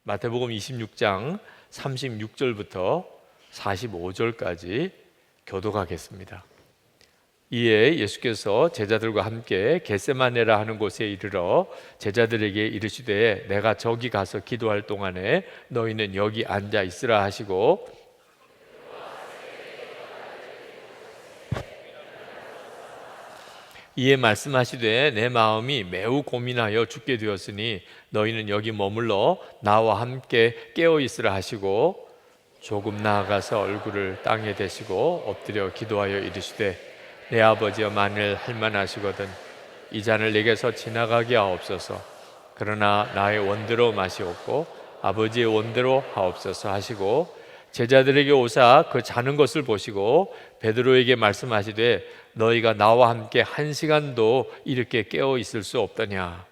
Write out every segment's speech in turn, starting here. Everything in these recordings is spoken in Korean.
마태복음 26장 36절부터 45절까지 교독하겠습니다. 이에 예수께서 제자들과 함께 겟세마네라 하는 곳에 이르러 제자들에게 이르시되 내가 저기 가서 기도할 동안에 너희는 여기 앉아 있으라 하시고 이에 말씀하시되 내 마음이 매우 고민하여 죽게 되었으니 너희는 여기 머물러 나와 함께 깨어 있으라 하시고 조금 나아가서 얼굴을 땅에 대시고 엎드려 기도하여 이르시되 내 아버지여 만일 할만하시거든 이 잔을 내게서 지나가게 하옵소서. 그러나 나의 원대로 마시옵고 아버지의 원대로 하옵소서 하시고 제자들에게 오사 그 자는 것을 보시고 베드로에게 말씀하시되 너희가 나와 함께 1시간도 이렇게 깨어 있을 수 없더냐.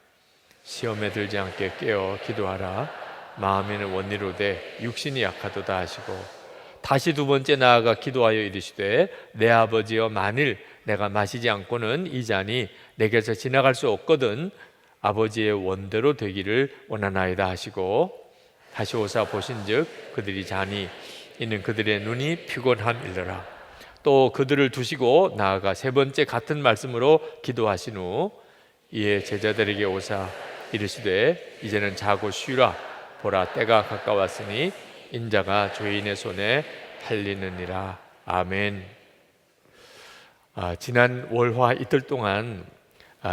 시험에 들지 않게 깨어 기도하라. 마음에는 원리로되 육신이 약하도다 하시고 다시 두 번째 나아가 기도하여 이르시되 내 아버지여 만일 내가 마시지 않고는 이 잔이 내게서 지나갈 수 없거든 아버지의 원대로 되기를 원하나이다 하시고 다시 오사 보신즉 그들이 자니 이는 그들의 눈이 피곤함이더라. 또 그들을 두시고 나아가 세 번째 같은 말씀으로 기도하신 후 이에 제자들에게 오사 이르시되 이제는 자고 쉬라. 보라 때가 가까웠으니 인자가 죄인의 손에 팔리느니라. 아멘. 지난 월화 이틀 동안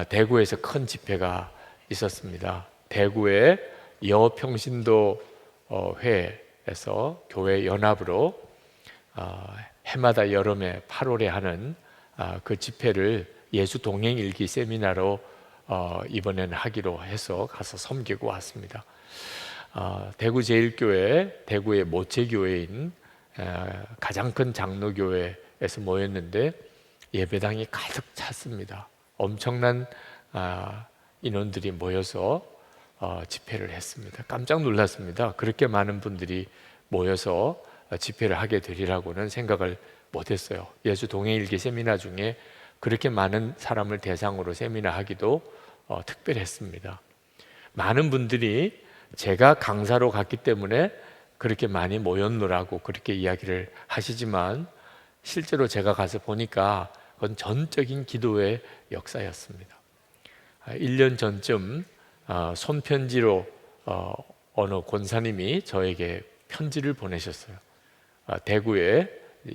대구에서 큰 집회가 있었습니다. 대구의 여평신도 회에서 교회 연합으로 해마다 여름에 8월에 하는 그 집회를 예수 동행 일기 세미나로 이번에는 하기로 해서 가서 섬기고 왔습니다. 대구 제일교회, 대구의 모체교회인 가장 큰 장로교회에서 모였는데 예배당이 가득 찼습니다. 엄청난 인원들이 모여서 집회를 했습니다. 깜짝 놀랐습니다. 그렇게 많은 분들이 모여서 집회를 하게 되리라고는 생각을 못했어요. 예수 동행일기 세미나 중에 그렇게 많은 사람을 대상으로 세미나 하기도 특별했습니다. 많은 분들이 제가 강사로 갔기 때문에 그렇게 많이 모였노라고 그렇게 이야기를 하시지만 실제로 제가 가서 보니까 그건 전적인 기도의 역사였습니다. 1년 전쯤 손편지로 어느 권사님이 저에게 편지를 보내셨어요. 대구에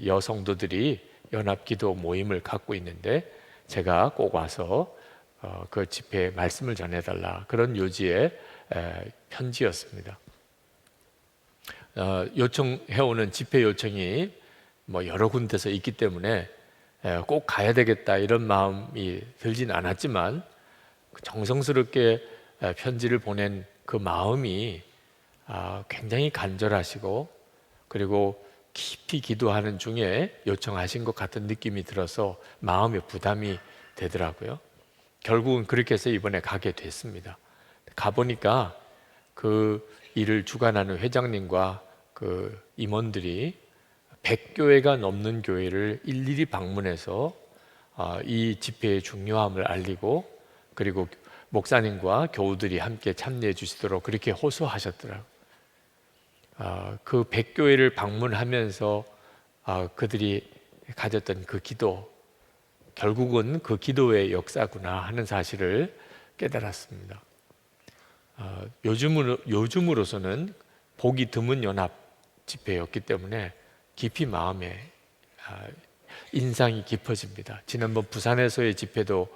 여성도들이 연합기도 모임을 갖고 있는데 제가 꼭 와서 그 집회에 말씀을 전해달라, 그런 요지의 편지였습니다. 요청해오는 집회 요청이 여러 군데서 있기 때문에 꼭 가야 되겠다 이런 마음이 들진 않았지만 정성스럽게 편지를 보낸 그 마음이 굉장히 간절하시고 그리고 깊이 기도하는 중에 요청하신 것 같은 느낌이 들어서 마음에 부담이 되더라고요. 결국은 그렇게 해서 이번에 가게 됐습니다. 가보니까 그 일을 주관하는 회장님과 그 임원들이 100교회가 넘는 교회를 일일이 방문해서 이 집회의 중요함을 알리고 그리고 목사님과 교우들이 함께 참여해 주시도록 그렇게 호소하셨더라고요. 그 100교회를 방문하면서 그들이 가졌던 그 기도, 결국은 그 기도의 역사구나 하는 사실을 깨달았습니다. 요즘으로서는 보기 드문 연합 집회였기 때문에 깊이 마음에 인상이 깊어집니다. 지난번 부산에서의 집회도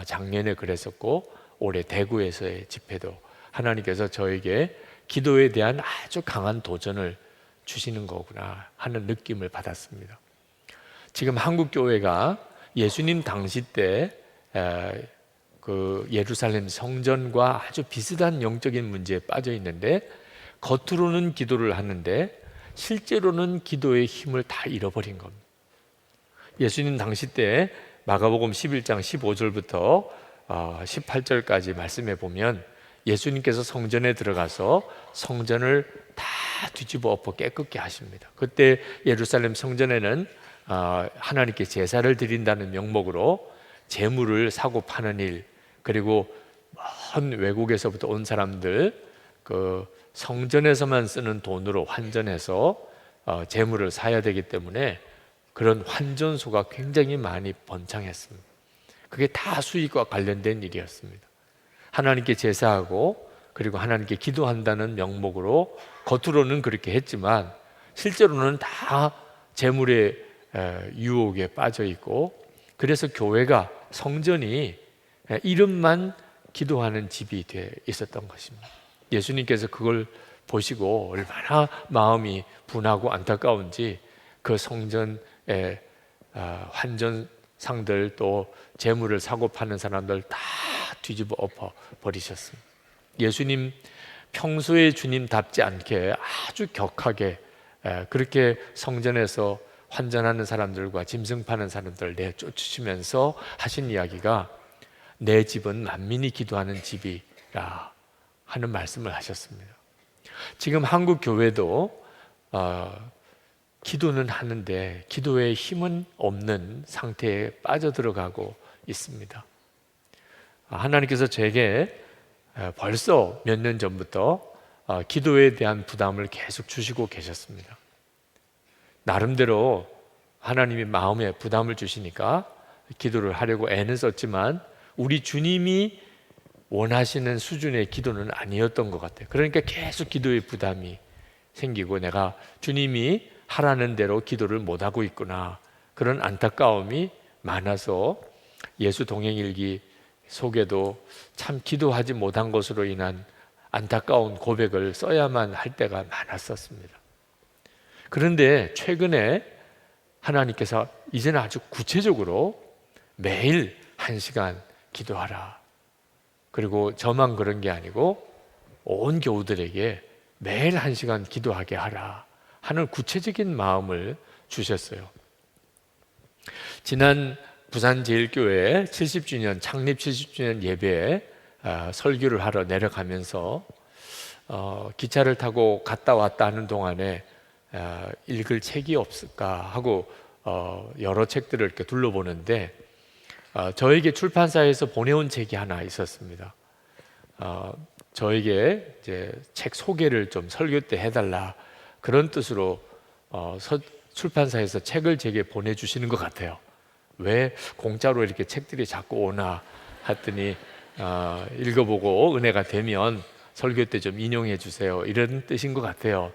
작년에 그랬었고 올해 대구에서의 집회도 하나님께서 저에게 기도에 대한 아주 강한 도전을 주시는 거구나 하는 느낌을 받았습니다. 지금 한국 교회가 예수님 당시 때 그 예루살렘 성전과 아주 비슷한 영적인 문제에 빠져 있는데 겉으로는 기도를 하는데 실제로는 기도의 힘을 다 잃어버린 겁니다. 예수님 당시 때 마가복음 11장 15절부터 18절까지 말씀해 보면 예수님께서 성전에 들어가서 성전을 다 뒤집어 엎어 깨끗게 하십니다. 그때 예루살렘 성전에는 하나님께 제사를 드린다는 명목으로 재물을 사고 파는 일, 그리고 먼 외국에서부터 온 사람들 그 성전에서만 쓰는 돈으로 환전해서 재물을 사야 되기 때문에 그런 환전소가 굉장히 많이 번창했습니다. 그게 다 수익과 관련된 일이었습니다. 하나님께 제사하고 그리고 하나님께 기도한다는 명목으로 겉으로는 그렇게 했지만 실제로는 다 재물의 유혹에 빠져 있고, 그래서 교회가, 성전이 이름만 기도하는 집이 돼 있었던 것입니다. 예수님께서 그걸 보시고 얼마나 마음이 분하고 안타까운지 그 성전의 환전상들, 또 재물을 사고 파는 사람들 다 뒤집어 엎어 버리셨습니다. 예수님 평소에 주님답지 않게 아주 격하게 그렇게 성전에서 환전하는 사람들과 짐승 파는 사람들을 내쫓으시면서 하신 이야기가 내 집은 만민이 기도하는 집이라 하는 말씀을 하셨습니다. 지금 한국 교회도 기도는 하는데 기도의 힘은 없는 상태에 빠져들어가고 있습니다. 하나님께서 제게 벌써 몇 년 전부터 기도에 대한 부담을 계속 주시고 계셨습니다. 나름대로 하나님이 마음에 부담을 주시니까 기도를 하려고 애는 썼지만 우리 주님이 원하시는 수준의 기도는 아니었던 것 같아요. 그러니까 계속 기도의 부담이 생기고 내가 주님이 하라는 대로 기도를 못하고 있구나, 그런 안타까움이 많아서 예수 동행일기 속에도 참 기도하지 못한 것으로 인한 안타까운 고백을 써야만 할 때가 많았었습니다. 그런데 최근에 하나님께서 이제는 아주 구체적으로 매일 1시간 기도하라, 그리고 저만 그런 게 아니고 온 교우들에게 매일 1시간 기도하게 하라 하는 구체적인 마음을 주셨어요. 지난 부산제일교회 70주년 창립 70주년 예배에 설교를 하러 내려가면서 기차를 타고 갔다 왔다 하는 동안에 읽을 책이 없을까 하고 여러 책들을 이렇게 둘러보는데 저에게 출판사에서 보내온 책이 하나 있었습니다. 저에게 이제 책 소개를 좀 설교 때 해달라, 그런 뜻으로 출판사에서 책을 제게 보내주시는 것 같아요. 왜 공짜로 이렇게 책들이 자꾸 오나 했더니 읽어보고 은혜가 되면 설교 때 좀 인용해 주세요, 이런 뜻인 것 같아요.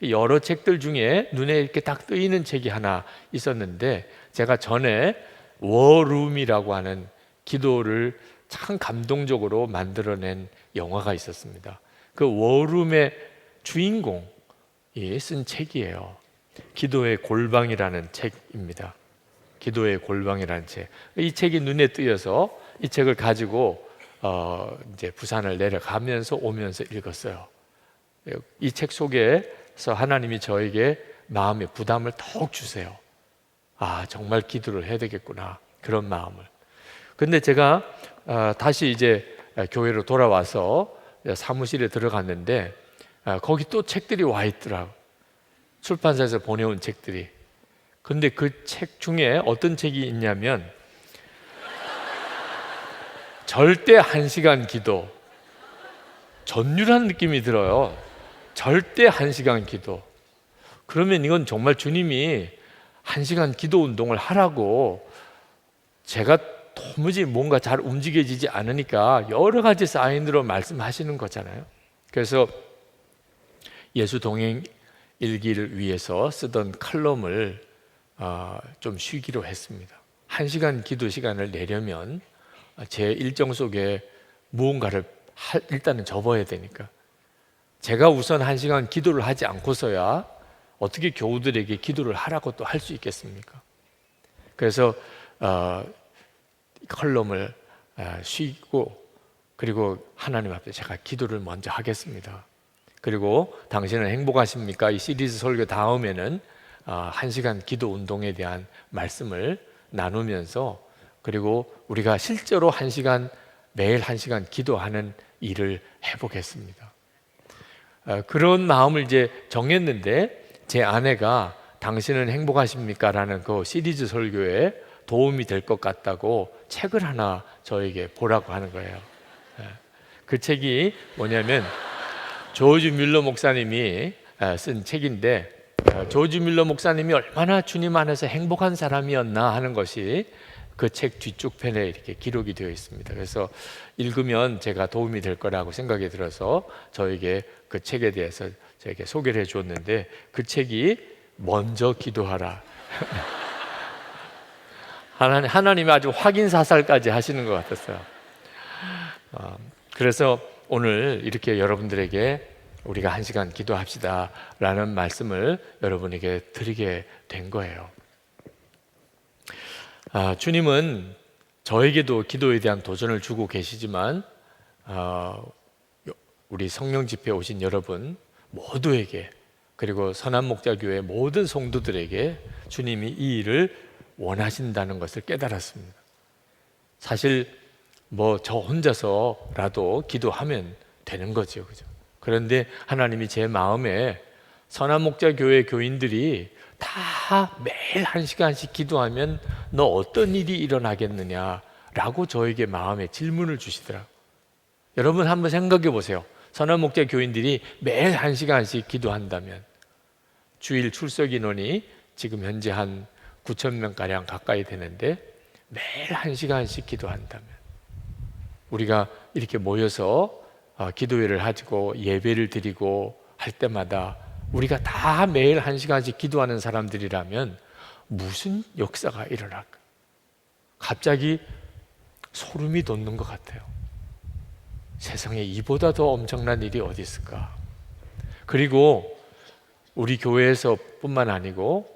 여러 책들 중에 눈에 이렇게 딱 뜨이는 책이 하나 있었는데, 제가 전에 워룸이라고 하는 기도를 참 감동적으로 만들어낸 영화가 있었습니다. 그 워룸의 주인공이 쓴 책이에요. 기도의 골방이라는 책입니다. 기도의 골방이라는 책. 이 책이 눈에 띄어서 이 책을 가지고 이제 부산을 내려가면서 오면서 읽었어요. 이 책 속에서 하나님이 저에게 마음의 부담을 더욱 주세요. 아, 정말 기도를 해야 되겠구나, 그런 마음을. 근데 제가 다시 이제 교회로 돌아와서 사무실에 들어갔는데 거기 또 책들이 와 있더라고, 출판사에서 보내온 책들이. 근데 그 책 중에 어떤 책이 있냐면 절대 1시간 기도, 전율한 느낌이 들어요. 절대 1시간 기도. 그러면 이건 정말 주님이 1시간 기도 운동을 하라고, 제가 도무지 뭔가 잘 움직여지지 않으니까 여러 가지 사인으로 말씀하시는 거잖아요. 그래서 예수 동행 일기를 위해서 쓰던 칼럼을 좀 쉬기로 했습니다. 1시간 기도 시간을 내려면 제 일정 속에 무언가를 일단은 접어야 되니까, 제가 우선 1시간 기도를 하지 않고서야 어떻게 교우들에게 기도를 하라고 또 할 수 있겠습니까? 그래서 컬럼을 쉬고, 그리고 하나님 앞에 제가 기도를 먼저 하겠습니다. 그리고 당신은 행복하십니까? 이 시리즈 설교 다음에는 1시간 기도 운동에 대한 말씀을 나누면서, 그리고 우리가 실제로 1시간, 매일 1시간 기도하는 일을 해보겠습니다. 그런 마음을 이제 정했는데, 제 아내가 당신은 행복하십니까? 라는 그 시리즈 설교에 도움이 될 것 같다고 책을 하나 저에게 보라고 하는 거예요. 그 책이 뭐냐면 조지 뮬러 목사님이 쓴 책인데, 조지 뮬러 목사님이 얼마나 주님 안에서 행복한 사람이었나 하는 것이 그 책 뒤쪽 편에 이렇게 기록이 되어 있습니다. 그래서 읽으면 제가 도움이 될 거라고 생각이 들어서 저에게 그 책에 대해서 저에게 소개를 해주었는데, 그 책이 먼저 기도하라. 하나님이 아주 확인 사살까지 하시는 것 같았어요. 그래서 오늘 이렇게 여러분들에게 우리가 1시간 기도합시다 라는 말씀을 여러분에게 드리게 된 거예요. 주님은 저에게도 기도에 대한 도전을 주고 계시지만 우리 성령 집회에 오신 여러분 모두에게, 그리고 선한목자교회 모든 성도들에게 주님이 이 일을 원하신다는 것을 깨달았습니다. 사실 뭐 저 혼자서라도 기도하면 되는 거죠, 그죠? 그런데 하나님이 제 마음에 선한목자교회 교인들이 다 매일 1시간씩 기도하면 너 어떤 일이 일어나겠느냐라고 저에게 마음에 질문을 주시더라고요. 여러분 한번 생각해 보세요. 선한목자 교인들이 매일 1시간씩 기도한다면, 주일 출석 인원이 지금 현재 한 9,000명가량 가까이 되는데 매일 1시간씩 기도한다면, 우리가 이렇게 모여서 기도회를 하고 예배를 드리고 할 때마다 우리가 다 매일 1시간씩 기도하는 사람들이라면 무슨 역사가 일어날까? 갑자기 소름이 돋는 것 같아요. 세상에 이보다 더 엄청난 일이 어디 있을까? 그리고 우리 교회에서 뿐만 아니고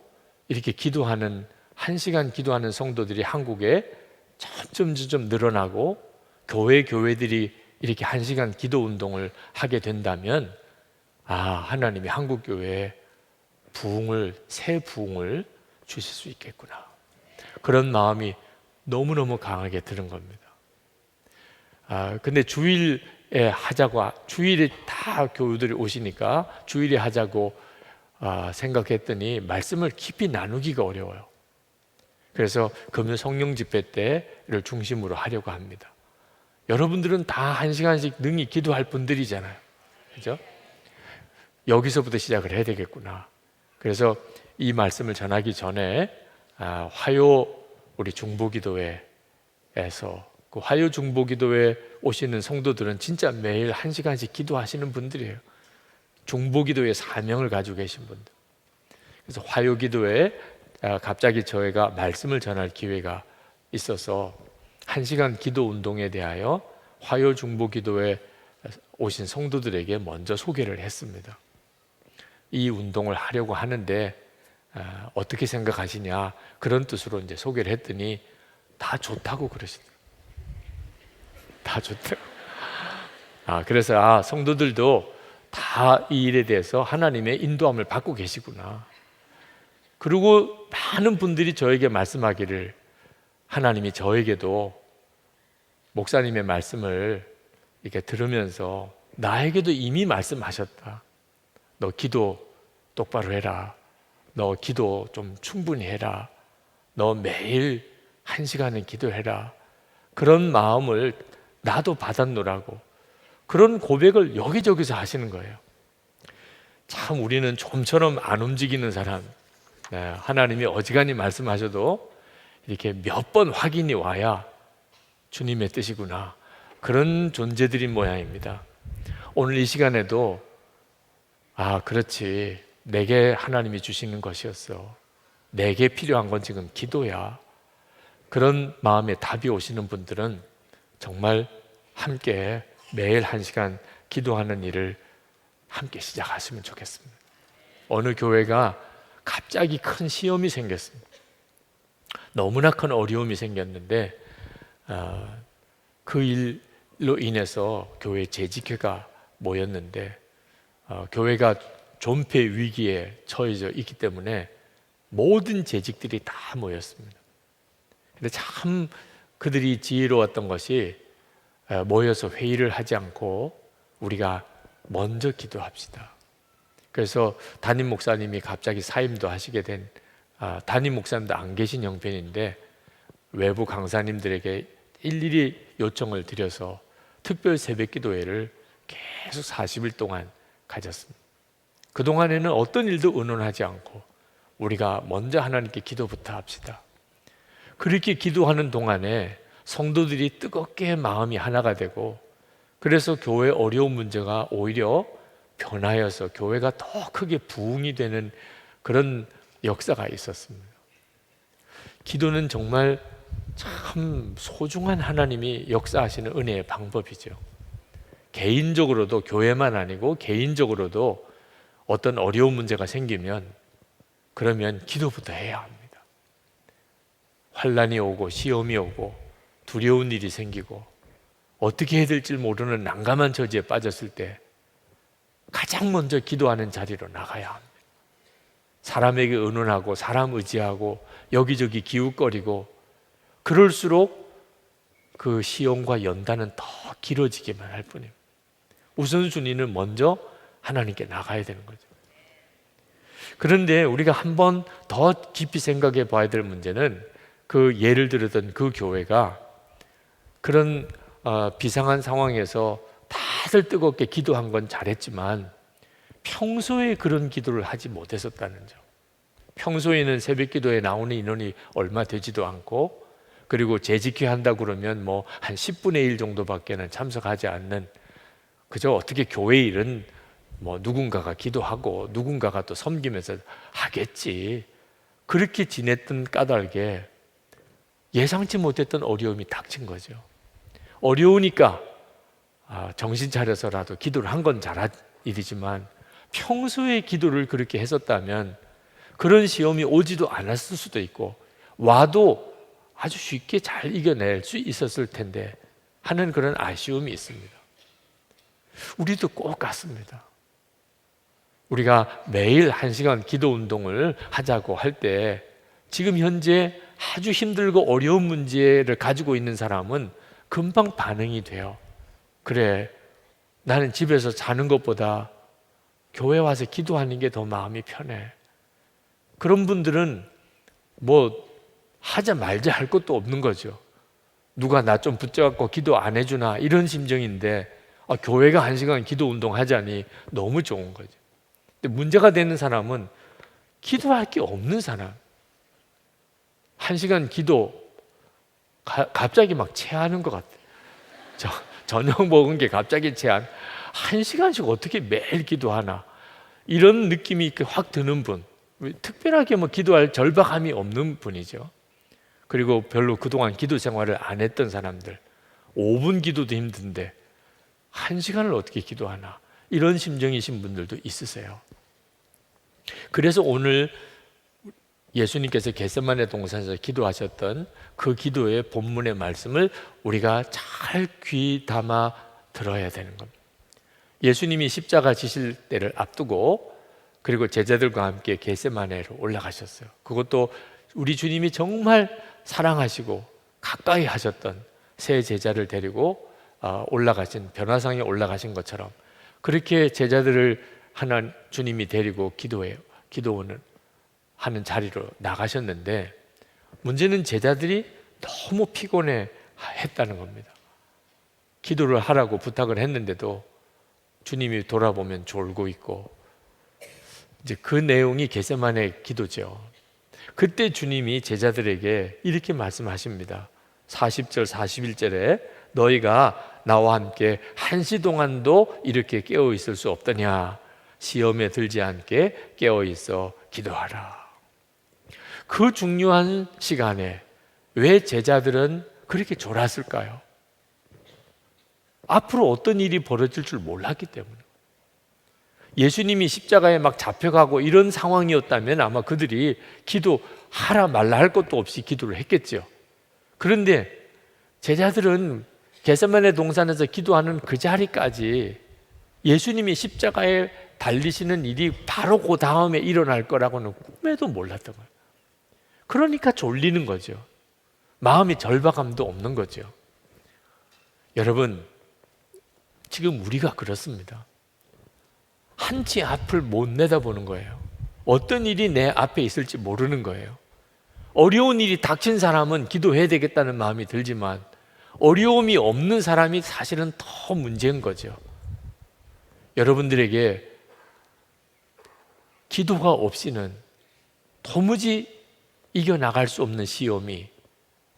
이렇게 기도하는, 1시간 기도하는 성도들이 한국에 점점 늘어나고 교회들이 이렇게 1시간 기도 운동을 하게 된다면, 하나님이 한국 교회에 새 부흥을 주실 수 있겠구나, 그런 마음이 너무너무 강하게 드는 겁니다. 근데 주일에 하자고, 주일에 다 교우들이 오시니까 주일에 하자고 생각했더니 말씀을 깊이 나누기가 어려워요. 그래서 금요 성령 집회 때를 중심으로 하려고 합니다. 여러분들은 다 1시간씩 능히 기도할 분들이잖아요, 그죠? 여기서부터 시작을 해야 되겠구나. 그래서 이 말씀을 전하기 전에 화요 우리 중보기도회에서, 그 화요 중보기도회 오시는 성도들은 진짜 매일 1시간씩 기도하시는 분들이에요. 중보기도의 사명을 가지고 계신 분들. 그래서 화요기도회에 갑자기 저희가 말씀을 전할 기회가 있어서 1시간 기도 운동에 대하여 화요 중보기도회에 오신 성도들에게 먼저 소개를 했습니다. 이 운동을 하려고 하는데 어떻게 생각하시냐, 그런 뜻으로 이제 소개를 했더니 다 좋다고 그러시더라고요. 다 좋다고. 그래서 성도들도 다 이 일에 대해서 하나님의 인도함을 받고 계시구나. 그리고 많은 분들이 저에게 말씀하기를, 하나님이 저에게도 목사님의 말씀을 이렇게 들으면서 나에게도 이미 말씀하셨다. 너 기도 똑바로 해라. 너 기도 좀 충분히 해라. 너 매일 1시간은 기도해라. 그런 마음을 나도 받았노라고, 그런 고백을 여기저기서 하시는 거예요. 참 우리는 좀처럼 안 움직이는 사람, 하나님이 어지간히 말씀하셔도 이렇게 몇 번 확인이 와야 주님의 뜻이구나, 그런 존재들인 모양입니다. 오늘 이 시간에도 그렇지, 내게 하나님이 주시는 것이었어, 내게 필요한 건 지금 기도야, 그런 마음에 답이 오시는 분들은 정말 함께 매일 1시간 기도하는 일을 함께 시작하시면 좋겠습니다. 어느 교회가 갑자기 큰 시험이 생겼습니다. 너무나 큰 어려움이 생겼는데 그 일로 인해서 교회 재직회가 모였는데 교회가 존폐 위기에 처해져 있기 때문에 모든 재직들이 다 모였습니다. 근데 참 그들이 지혜로웠던 것이 모여서 회의를 하지 않고 우리가 먼저 기도합시다. 그래서 담임 목사님이 갑자기 사임도 하시게 된, 담임 목사님도 안 계신 형편인데 외부 강사님들에게 일일이 요청을 드려서 특별 새벽 기도회를 계속 40일 동안 가졌습니다. 그동안에는 어떤 일도 의논하지 않고 우리가 먼저 하나님께 기도부터 합시다. 그렇게 기도하는 동안에 성도들이 뜨겁게 마음이 하나가 되고, 그래서 교회 어려운 문제가 오히려 변하여서 교회가 더 크게 부흥이 되는 그런 역사가 있었습니다. 기도는 정말 참 소중한 하나님이 역사하시는 은혜의 방법이죠. 개인적으로도, 교회만 아니고 개인적으로도 어떤 어려운 문제가 생기면 그러면 기도부터 해야 합니다. 환난이 오고 시험이 오고 두려운 일이 생기고 어떻게 해야 될지 모르는 난감한 처지에 빠졌을 때 가장 먼저 기도하는 자리로 나가야 합니다. 사람에게 의논하고 사람 의지하고 여기저기 기웃거리고 그럴수록 그 시험과 연단은 더 길어지기만 할 뿐입니다. 우선순위는 먼저 하나님께 나가야 되는 거죠. 그런데 우리가 한 번 더 깊이 생각해 봐야 될 문제는, 그 예를 들었던 그 교회가 그런 비상한 상황에서 다들 뜨겁게 기도한 건 잘했지만 평소에 그런 기도를 하지 못했었다는 점. 평소에는 새벽 기도에 나오는 인원이 얼마 되지도 않고, 그리고 재직회 한다 그러면 뭐 한 10분의 1 정도밖에는 참석하지 않는, 그저 어떻게 교회 일은 뭐 누군가가 기도하고 누군가가 또 섬기면서 하겠지, 그렇게 지냈던 까닭에 예상치 못했던 어려움이 닥친 거죠. 어려우니까 정신 차려서라도 기도를 한 건 잘한 일이지만 평소에 기도를 그렇게 했었다면 그런 시험이 오지도 않았을 수도 있고 와도 아주 쉽게 잘 이겨낼 수 있었을 텐데 하는 그런 아쉬움이 있습니다. 우리도 꼭 같습니다. 우리가 매일 1시간 기도 운동을 하자고 할 때 지금 현재 아주 힘들고 어려운 문제를 가지고 있는 사람은 금방 반응이 돼요. 그래, 나는 집에서 자는 것보다 교회 와서 기도하는 게 더 마음이 편해. 그런 분들은 뭐 하자 말자 할 것도 없는 거죠. 누가 나 좀 붙잡고 기도 안 해주나 이런 심정인데 교회가 1시간 기도 운동 하자니 너무 좋은 거죠. 근데 문제가 되는 사람은 기도할 게 없는 사람, 1시간 기도 갑자기 막 체하는 것 같아요. 저녁 먹은 게 갑자기 체한, 1시간씩 어떻게 매일 기도하나 이런 느낌이 확 드는 분, 특별하게 뭐 기도할 절박함이 없는 분이죠. 그리고 별로 그동안 기도 생활을 안 했던 사람들, 5분 기도도 힘든데 1시간을 어떻게 기도하나 이런 심정이신 분들도 있으세요. 그래서 오늘 예수님께서 겟세마네 동산에서 기도하셨던 그 기도의 본문의 말씀을 우리가 잘 귀 담아 들어야 되는 겁니다. 예수님이 십자가 지실 때를 앞두고 그리고 제자들과 함께 겟세마네로 올라가셨어요. 그것도 우리 주님이 정말 사랑하시고 가까이 하셨던 세 제자를 데리고 올라가신, 변화상에 올라가신 것처럼 그렇게 제자들을 주님이 데리고 기도원을 하는 자리로 나가셨는데, 문제는 제자들이 너무 피곤해 했다는 겁니다. 기도를 하라고 부탁을 했는데도 주님이 돌아보면 졸고 있고, 이제 그 내용이 겟세마네 기도죠. 그때 주님이 제자들에게 이렇게 말씀하십니다. 40절 41절에 너희가 나와 함께 1시 동안도 이렇게 깨어 있을 수 없더냐, 시험에 들지 않게 깨어 있어 기도하라. 그 중요한 시간에 왜 제자들은 그렇게 졸았을까요? 앞으로 어떤 일이 벌어질 줄 몰랐기 때문에. 예수님이 십자가에 막 잡혀가고 이런 상황이었다면 아마 그들이 기도하라 말라 할 것도 없이 기도를 했겠죠. 그런데 제자들은 겟세마네 동산에서 기도하는 그 자리까지 예수님이 십자가에 달리시는 일이 바로 그 다음에 일어날 거라고는 꿈에도 몰랐던 거예요. 그러니까 졸리는 거죠. 마음이 절박함도 없는 거죠. 여러분, 지금 우리가 그렇습니다. 한치 앞을 못 내다보는 거예요. 어떤 일이 내 앞에 있을지 모르는 거예요. 어려운 일이 닥친 사람은 기도해야 되겠다는 마음이 들지만 어려움이 없는 사람이 사실은 더 문제인 거죠. 여러분들에게 기도가 없이는 도무지 이겨나갈 수 없는 시험이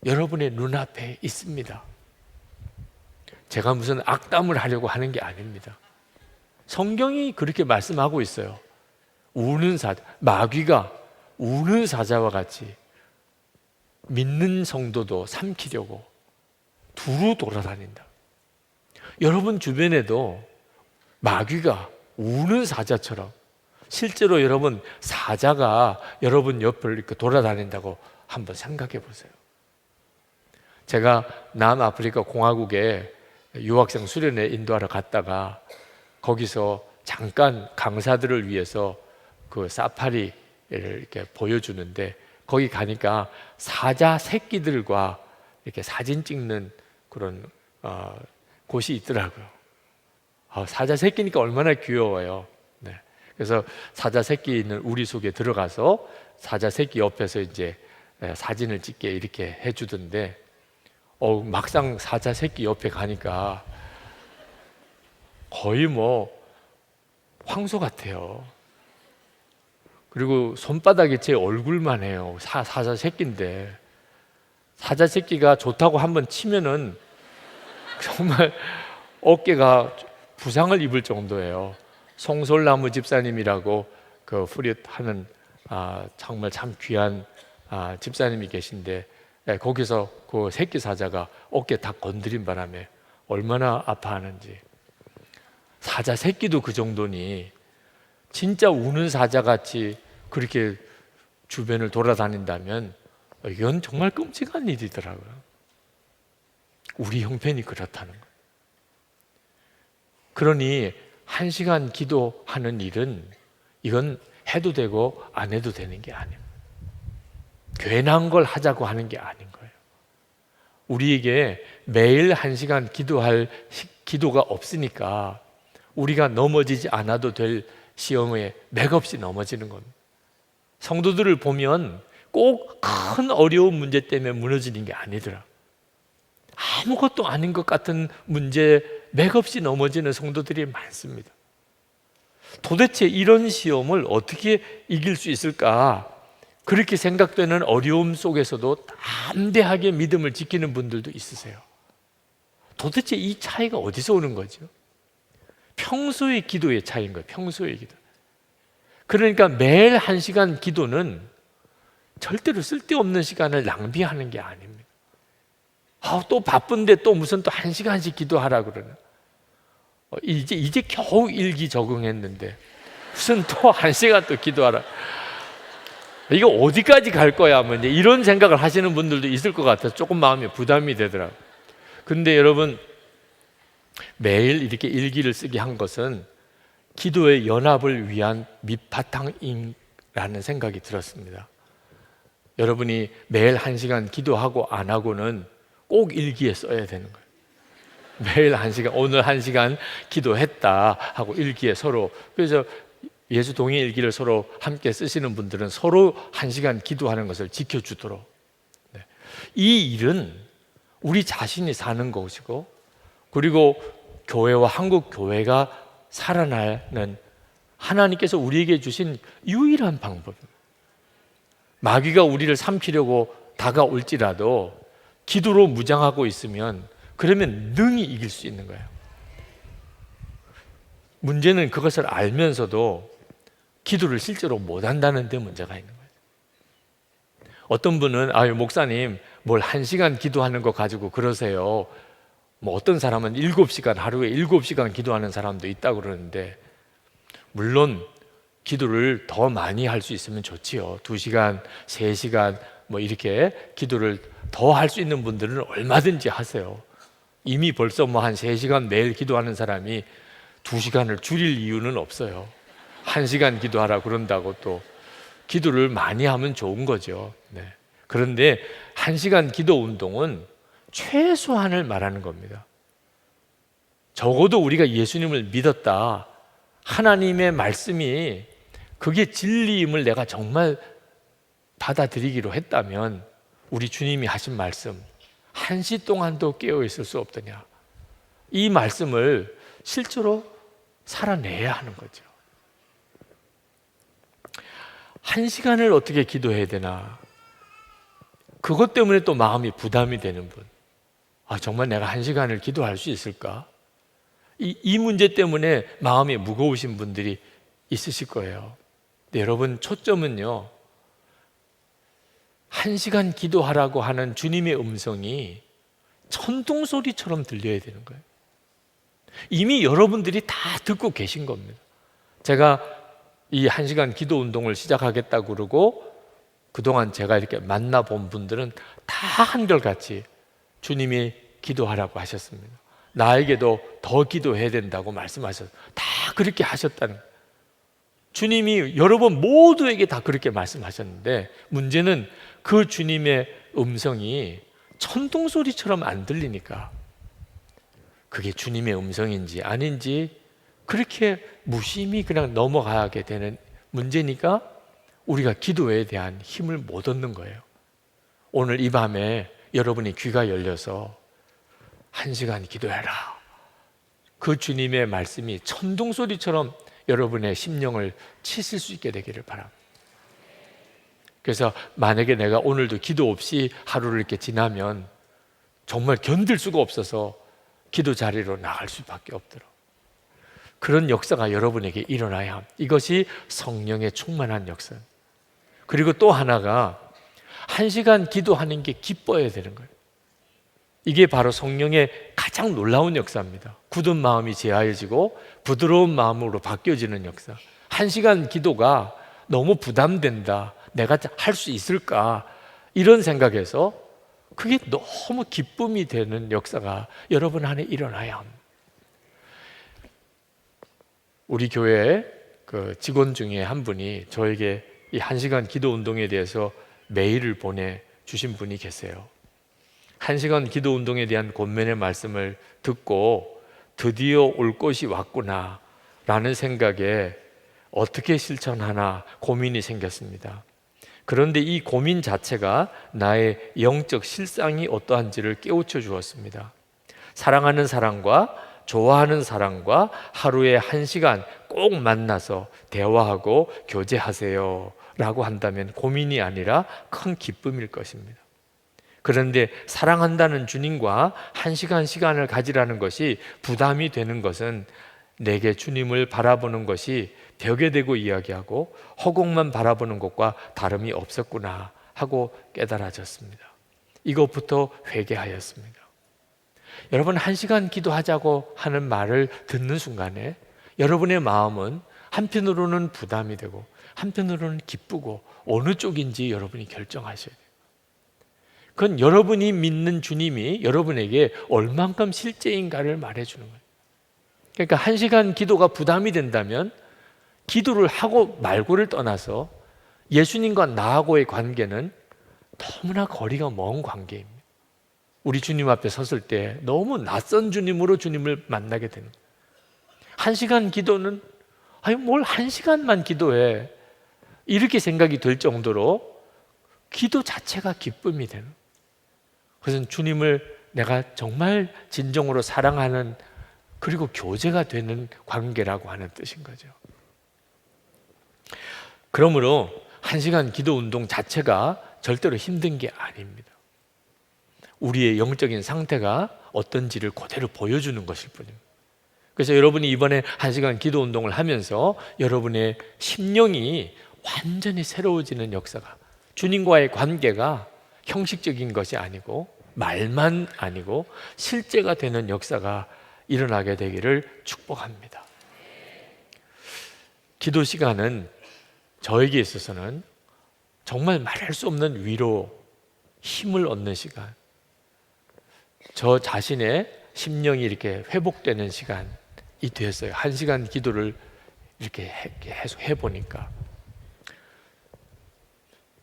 여러분의 눈앞에 있습니다. 제가 무슨 악담을 하려고 하는 게 아닙니다. 성경이 그렇게 말씀하고 있어요. 우는 사자, 마귀가 우는 사자와 같이 믿는 성도도 삼키려고 두루 돌아다닌다. 여러분 주변에도 마귀가 우는 사자처럼 실제로 여러분 사자가 여러분 옆을 이렇게 돌아다닌다고 한번 생각해 보세요. 제가 남아프리카 공화국에 유학생 수련회 인도하러 갔다가 거기서 잠깐 강사들을 위해서 그 사파리를 이렇게 보여주는데 거기 가니까 사자 새끼들과 이렇게 사진 찍는 그런 곳이 있더라고요. 사자 새끼니까 얼마나 귀여워요. 네. 그래서 사자 새끼 있는 우리 속에 들어가서 사자 새끼 옆에서 이제 사진을 찍게 이렇게 해주던데 막상 사자 새끼 옆에 가니까 거의 뭐 황소 같아요. 그리고 손바닥이 제 얼굴만 해요. 사자 새끼인데 사자 새끼가 좋다고 한번 치면은 정말 어깨가 부상을 입을 정도예요. 송솔나무 집사님이라고 그 후릿하는 정말 참 귀한 집사님이 계신데 거기서 그 새끼 사자가 어깨 다 건드린 바람에 얼마나 아파하는지. 사자 새끼도 그 정도니 진짜 우는 사자같이 그렇게 주변을 돌아다닌다면 이건 정말 끔찍한 일이더라고요. 우리 형편이 그렇다는 거예요. 그러니 1시간 기도하는 일은 이건 해도 되고 안 해도 되는 게 아닙니다. 괜한 걸 하자고 하는 게 아닌 거예요. 우리에게 매일 1시간 기도할 기도가 없으니까 우리가 넘어지지 않아도 될 시험에 맥없이 넘어지는 겁니다. 성도들을 보면 꼭 큰 어려운 문제 때문에 무너지는 게 아니더라. 아무것도 아닌 것 같은 문제 맥없이 넘어지는 성도들이 많습니다. 도대체 이런 시험을 어떻게 이길 수 있을까? 그렇게 생각되는 어려움 속에서도 담대하게 믿음을 지키는 분들도 있으세요. 도대체 이 차이가 어디서 오는 거죠? 평소의 기도의 차이인 거예요. 평소의 기도. 그러니까 매일 1시간 기도는 절대로 쓸데없는 시간을 낭비하는 게 아닙니다. 또 바쁜데 또 무슨 또 1시간씩 기도하라 그러나. 이제 겨우 일기 적응했는데 무슨 또 1시간 또 기도하라. 이거 어디까지 갈 거야? 뭐 이제 이런 생각을 하시는 분들도 있을 것 같아서 조금 마음이 부담이 되더라고요. 근데 여러분, 매일 이렇게 일기를 쓰게 한 것은 기도의 연합을 위한 밑바탕이라는 생각이 들었습니다. 여러분이 매일 1시간 기도하고 안 하고는 꼭 일기에 써야 되는 거예요. 매일 1시간, 오늘 1시간 기도했다 하고 일기에 서로, 그래서 예수 동의 일기를 서로 함께 쓰시는 분들은 서로 1시간 기도하는 것을 지켜주도록. 이 일은 우리 자신이 사는 것이고, 그리고 교회와 한국 교회가 살아나는 하나님께서 우리에게 주신 유일한 방법입니다. 마귀가 우리를 삼키려고 다가올지라도 기도로 무장하고 있으면 그러면 능히 이길 수 있는 거예요. 문제는 그것을 알면서도 기도를 실제로 못한다는 데 문제가 있는 거예요. 어떤 분은 목사님 뭘 1시간 기도하는 거 가지고 그러세요. 뭐 어떤 사람은 7시간, 하루에 7시간 기도하는 사람도 있다고 그러는데, 물론 기도를 더 많이 할 수 있으면 좋지요. 2시간, 3시간 뭐 이렇게 기도를 더 할 수 있는 분들은 얼마든지 하세요. 이미 벌써 뭐 한 3시간 매일 기도하는 사람이 2시간을 줄일 이유는 없어요. 1시간 기도하라 그런다고 또 기도를 많이 하면 좋은 거죠. 그런데 1시간 기도 운동은 최소한을 말하는 겁니다. 적어도 우리가 예수님을 믿었다, 하나님의 말씀이 그게 진리임을 내가 정말 받아들이기로 했다면 우리 주님이 하신 말씀, 1시 동안도 깨어 있을 수 없더냐, 이 말씀을 실제로 살아내야 하는 거죠. 1시간을 어떻게 기도해야 되나, 그것 때문에 또 마음이 부담이 되는 분, 정말 내가 1시간을 기도할 수 있을까? 이 문제 때문에 마음이 무거우신 분들이 있으실 거예요. 근데 여러분, 초점은요, 1시간 기도하라고 하는 주님의 음성이 천둥소리처럼 들려야 되는 거예요. 이미 여러분들이 다 듣고 계신 겁니다. 제가 이 1시간 기도 운동을 시작하겠다고 그러고 그동안 제가 이렇게 만나본 분들은 다 한결같이 주님이 기도하라고 하셨습니다. 나에게도 더 기도해야 된다고 말씀하셨어요. 다 그렇게 하셨다는 거예요. 주님이 여러분 모두에게 다 그렇게 말씀하셨는데, 문제는 그 주님의 음성이 천둥소리처럼 안 들리니까 그게 주님의 음성인지 아닌지 그렇게 무심히 그냥 넘어가게 되는 문제니까 우리가 기도에 대한 힘을 못 얻는 거예요. 오늘 이 밤에 여러분이 귀가 열려서 1시간 기도해라, 그 주님의 말씀이 천둥소리처럼 여러분의 심령을 치실 수 있게 되기를 바랍니다. 그래서 만약에 내가 오늘도 기도 없이 하루를 이렇게 지나면 정말 견딜 수가 없어서 기도 자리로 나갈 수밖에 없도록, 그런 역사가 여러분에게 일어나야 합니다. 이것이 성령의 충만한 역사. 그리고 또 하나가 1시간 기도하는 게 기뻐야 되는 거예요. 이게 바로 성령의 가장 놀라운 역사입니다. 굳은 마음이 제하여지고 부드러운 마음으로 바뀌어지는 역사. 1시간 기도가 너무 부담된다, 내가 할 수 있을까, 이런 생각에서 그게 너무 기쁨이 되는 역사가 여러분 안에 일어나야 합니다. 우리 교회 그 직원 중에 한 분이 저에게 이 1시간 기도 운동에 대해서 메일을 보내주신 분이 계세요. 1시간 기도 운동에 대한 권면의 말씀을 듣고 드디어 올 것이 왔구나 라는 생각에 어떻게 실천하나 고민이 생겼습니다. 그런데 이 고민 자체가 나의 영적 실상이 어떠한지를 깨우쳐 주었습니다. 사랑하는 사람과 좋아하는 사람과 하루에 1시간 꼭 만나서 대화하고 교제하세요 라고 한다면 고민이 아니라 큰 기쁨일 것입니다. 그런데 사랑한다는 주님과 1시간 시간을 가지라는 것이 부담이 되는 것은 내게 주님을 바라보는 것이 벽에 대고 이야기하고 허공만 바라보는 것과 다름이 없었구나 하고 깨달아졌습니다. 이것부터 회개하였습니다. 여러분, 1시간 기도하자고 하는 말을 듣는 순간에 여러분의 마음은 한편으로는 부담이 되고 한편으로는 기쁘고 어느 쪽인지 여러분이 결정하셔야 돼요. 그건 여러분이 믿는 주님이 여러분에게 얼만큼 실제인가를 말해주는 거예요. 그러니까 1시간 기도가 부담이 된다면 기도를 하고 말고를 떠나서 예수님과 나하고의 관계는 너무나 거리가 먼 관계입니다. 우리 주님 앞에 섰을 때 너무 낯선 주님으로 주님을 만나게 되는 거예요. 1시간 기도는 뭘 1시간만 기도해, 이렇게 생각이 될 정도로 기도 자체가 기쁨이 되는, 그것은 주님을 내가 정말 진정으로 사랑하는, 그리고 교제가 되는 관계라고 하는 뜻인 거죠. 그러므로 1시간 기도 운동 자체가 절대로 힘든 게 아닙니다. 우리의 영적인 상태가 어떤지를 그대로 보여주는 것일 뿐입니다. 그래서 여러분이 이번에 1시간 기도 운동을 하면서 여러분의 심령이 완전히 새로워지는 역사가, 주님과의 관계가 형식적인 것이 아니고 말만 아니고 실제가 되는 역사가 일어나게 되기를 축복합니다. 기도 시간은 저에게 있어서는 정말 말할 수 없는 위로, 힘을 얻는 시간, 저 자신의 심령이 이렇게 회복되는 시간이 되었어요. 1시간 기도를 이렇게 계속 해보니까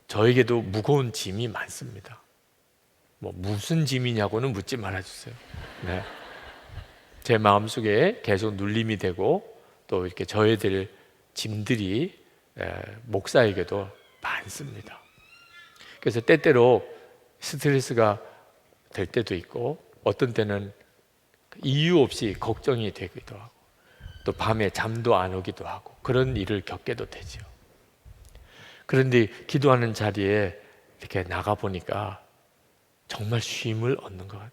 저에게도 무거운 짐이 많습니다. 무슨 짐이냐고는 묻지 말아주세요. 네. 제 마음속에 계속 눌림이 되고 또 이렇게 져야 될 짐들이 목사에게도 많습니다. 그래서 때때로 스트레스가 될 때도 있고 어떤 때는 이유 없이 걱정이 되기도 하고 또 밤에 잠도 안 오기도 하고 그런 일을 겪게도 되죠. 그런데 기도하는 자리에 이렇게 나가 보니까 정말 쉼을 얻는 것 같아요.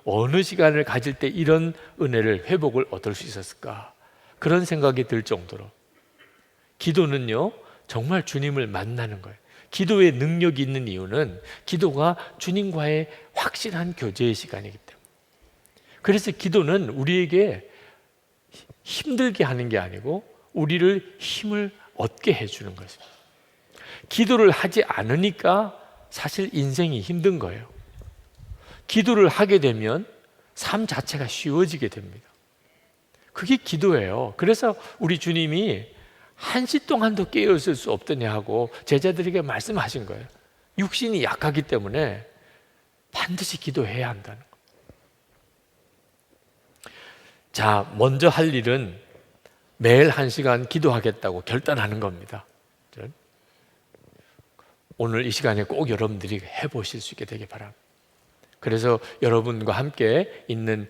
어느 시간을 가질 때 이런 은혜를, 회복을 얻을 수 있었을까? 그런 생각이 들 정도로 기도는요, 정말 주님을 만나는 거예요. 기도의 능력이 있는 이유는 기도가 주님과의 확실한 교제의 시간이기 때문에. 그래서 기도는 우리에게 힘들게 하는 게 아니고 우리를 힘을 얻게 해주는 것입니다. 기도를 하지 않으니까 사실 인생이 힘든 거예요. 기도를 하게 되면 삶 자체가 쉬워지게 됩니다. 그게 기도예요. 그래서 우리 주님이 한시 동안도 깨어있을 수 없더냐 하고 제자들에게 말씀하신 거예요. 육신이 약하기 때문에 반드시 기도해야 한다는 거예요. 자, 먼저 할 일은 매일 1시간 기도하겠다고 결단하는 겁니다. 오늘 이 시간에 꼭 여러분들이 해보실 수 있게 되길 바랍니다. 그래서 여러분과 함께 있는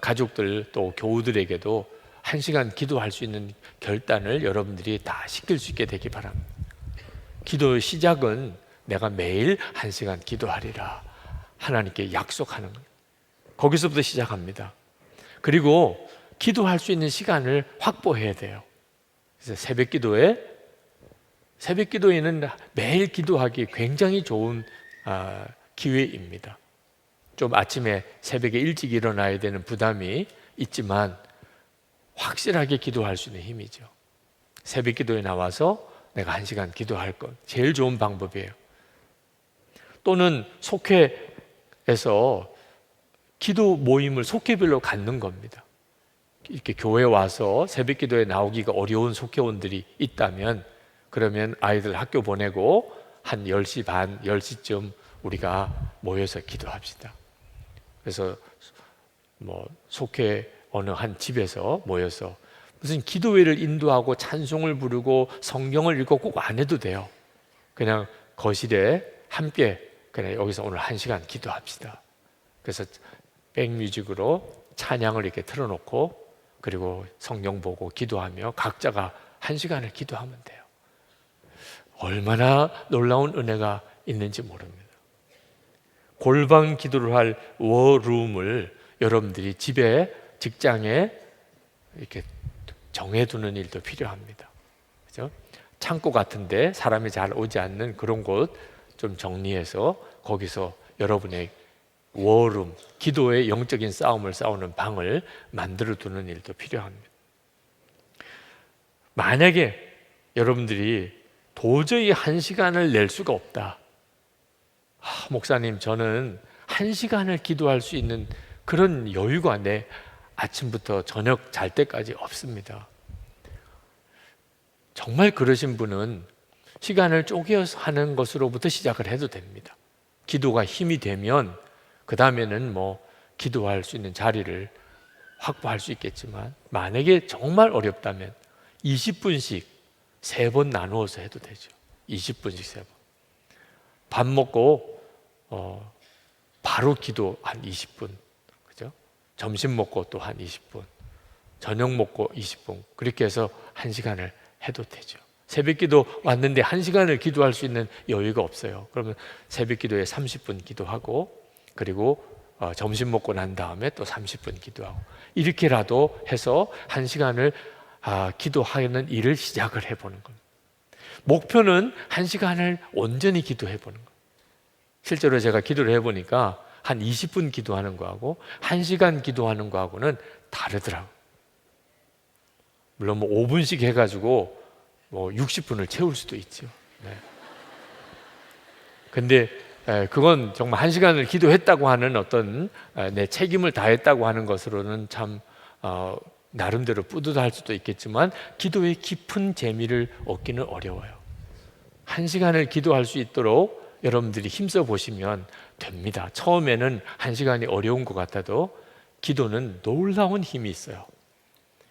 가족들 또 교우들에게도 1시간 기도할 수 있는 결단을 여러분들이 다 시킬 수 있게 되길 바랍니다. 기도의 시작은 내가 매일 1시간 기도하리라 하나님께 약속하는 거예요. 거기서부터 시작합니다. 그리고 기도할 수 있는 시간을 확보해야 돼요. 그래서 새벽 기도에는 매일 기도하기 굉장히 좋은 기회입니다. 좀 아침에 새벽에 일찍 일어나야 되는 부담이 있지만 확실하게 기도할 수 있는 힘이죠. 새벽 기도에 나와서 내가 1시간 기도할 것, 제일 좋은 방법이에요. 또는 속회에서 기도 모임을 속회별로 갖는 겁니다. 이렇게 교회 와서 새벽 기도에 나오기가 어려운 속회원들이 있다면 그러면 아이들 학교 보내고 한 10시 반, 10시쯤 우리가 모여서 기도합시다. 그래서 속회 어느 한 집에서 모여서 무슨 기도회를 인도하고 찬송을 부르고 성경을 읽고 꼭 안 해도 돼요. 그냥 거실에 함께 그냥 여기서 오늘 1시간 기도합시다. 그래서 백뮤직으로 찬양을 이렇게 틀어놓고 그리고 성경 보고 기도하며 각자가 1시간을 기도하면 돼요. 얼마나 놀라운 은혜가 있는지 모릅니다. 골방 기도를 할 워룸을 여러분들이 집에, 직장에 이렇게 정해두는 일도 필요합니다. 그죠? 창고 같은데 사람이 잘 오지 않는 그런 곳 좀 정리해서 거기서 여러분의 워룸, 기도의 영적인 싸움을 싸우는 방을 만들어 두는 일도 필요합니다. 만약에 여러분들이 도저히 1시간을 낼 수가 없다. 목사님, 저는 1시간을 기도할 수 있는 그런 여유가 내 아침부터 저녁 잘 때까지 없습니다. 정말 그러신 분은 시간을 쪼개서 하는 것으로부터 시작을 해도 됩니다. 기도가 힘이 되면 그 다음에는 기도할 수 있는 자리를 확보할 수 있겠지만 만약에 정말 어렵다면 20분씩 3번 나누어서 해도 되죠. 20분씩 3번. 밥 먹고 바로 기도 한 20분, 그죠? 점심 먹고 또 한 20분, 저녁 먹고 20분, 그렇게 해서 1시간을 해도 되죠. 새벽 기도 왔는데 1시간을 기도할 수 있는 여유가 없어요. 그러면 새벽 기도에 30분 기도하고 그리고 점심 먹고 난 다음에 또 30분 기도하고 이렇게라도 해서 1시간을 기도하는 일을 시작을 해보는 겁니다. 목표는 1시간을 온전히 기도해보는 거예요. 실제로 제가 기도를 해보니까 한 20분 기도하는 거하고 1시간 기도하는 거하고는 다르더라고요. 물론 5분씩 해가지고 60분을 채울 수도 있죠. 네. 근데 그건 정말 1시간을 기도했다고 하는 어떤 내 책임을 다했다고 하는 것으로는 참 나름대로 뿌듯할 수도 있겠지만 기도의 깊은 재미를 얻기는 어려워요. 1시간을 기도할 수 있도록 여러분들이 힘써 보시면 됩니다. 처음에는 1시간이 어려운 것 같아도 기도는 놀라운 힘이 있어요.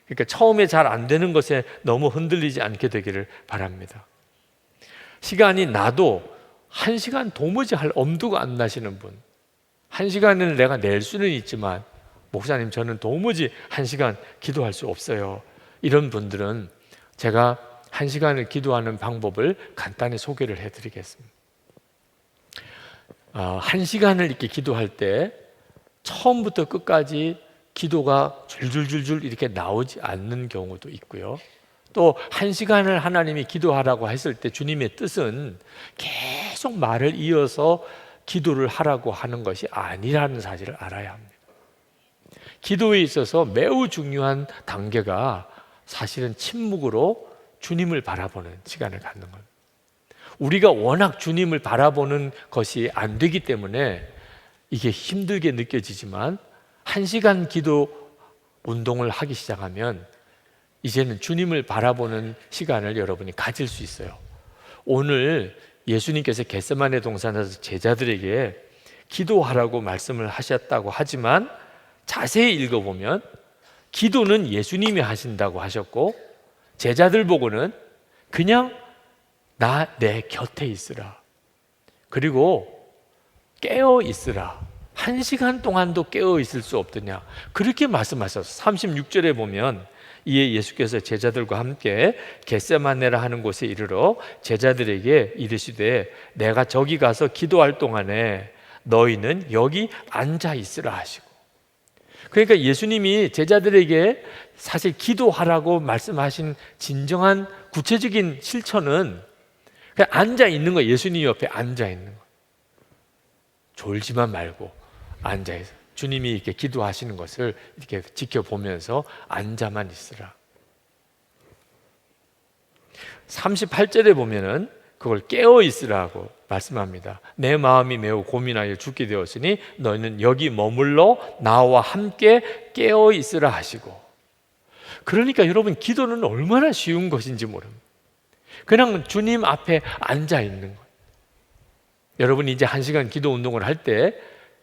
그러니까 처음에 잘 안 되는 것에 너무 흔들리지 않게 되기를 바랍니다. 시간이 나도 1시간 도무지 할 엄두가 안 나시는 분, 1시간을 내가 낼 수는 있지만 목사님 저는 도무지 1시간 기도할 수 없어요. 이런 분들은 제가 1시간을 기도하는 방법을 간단히 소개를 해드리겠습니다. 1시간을 이렇게 기도할 때 처음부터 끝까지 기도가 줄줄줄줄 이렇게 나오지 않는 경우도 있고요. 또 1시간을 하나님이 기도하라고 했을 때 주님의 뜻은 계속 말을 이어서 기도를 하라고 하는 것이 아니라는 사실을 알아야 합니다. 기도에 있어서 매우 중요한 단계가 사실은 침묵으로 주님을 바라보는 시간을 갖는 겁니다. 우리가 워낙 주님을 바라보는 것이 안 되기 때문에 이게 힘들게 느껴지지만 1시간 기도 운동을 하기 시작하면 이제는 주님을 바라보는 시간을 여러분이 가질 수 있어요. 오늘 예수님께서 겟세마네 동산에서 제자들에게 기도하라고 말씀을 하셨다고 하지만 자세히 읽어보면 기도는 예수님이 하신다고 하셨고 제자들 보고는 그냥 내 곁에 있으라, 그리고 깨어 있으라, 1시간 동안도 깨어 있을 수 없더냐, 그렇게 말씀하셨어요. 36절에 보면 이에 예수께서 제자들과 함께 겟세마네라 하는 곳에 이르러 제자들에게 이르시되 내가 저기 가서 기도할 동안에 너희는 여기 앉아 있으라 하시고, 그러니까 예수님이 제자들에게 사실 기도하라고 말씀하신 진정한 구체적인 실천은 그냥 앉아 있는 거예요. 예수님 옆에 앉아 있는 거. 졸지만 말고 앉아 있어. 주님이 이렇게 기도하시는 것을 이렇게 지켜보면서 앉아만 있으라. 38절에 보면은 그걸 깨어 있으라고 말씀합니다. 내 마음이 매우 고민하여 죽게 되었으니 너희는 여기 머물러 나와 함께 깨어 있으라 하시고. 그러니까 여러분, 기도는 얼마나 쉬운 것인지 모릅니다. 그냥 주님 앞에 앉아 있는 거예요. 여러분이 이제 1시간 기도 운동을 할 때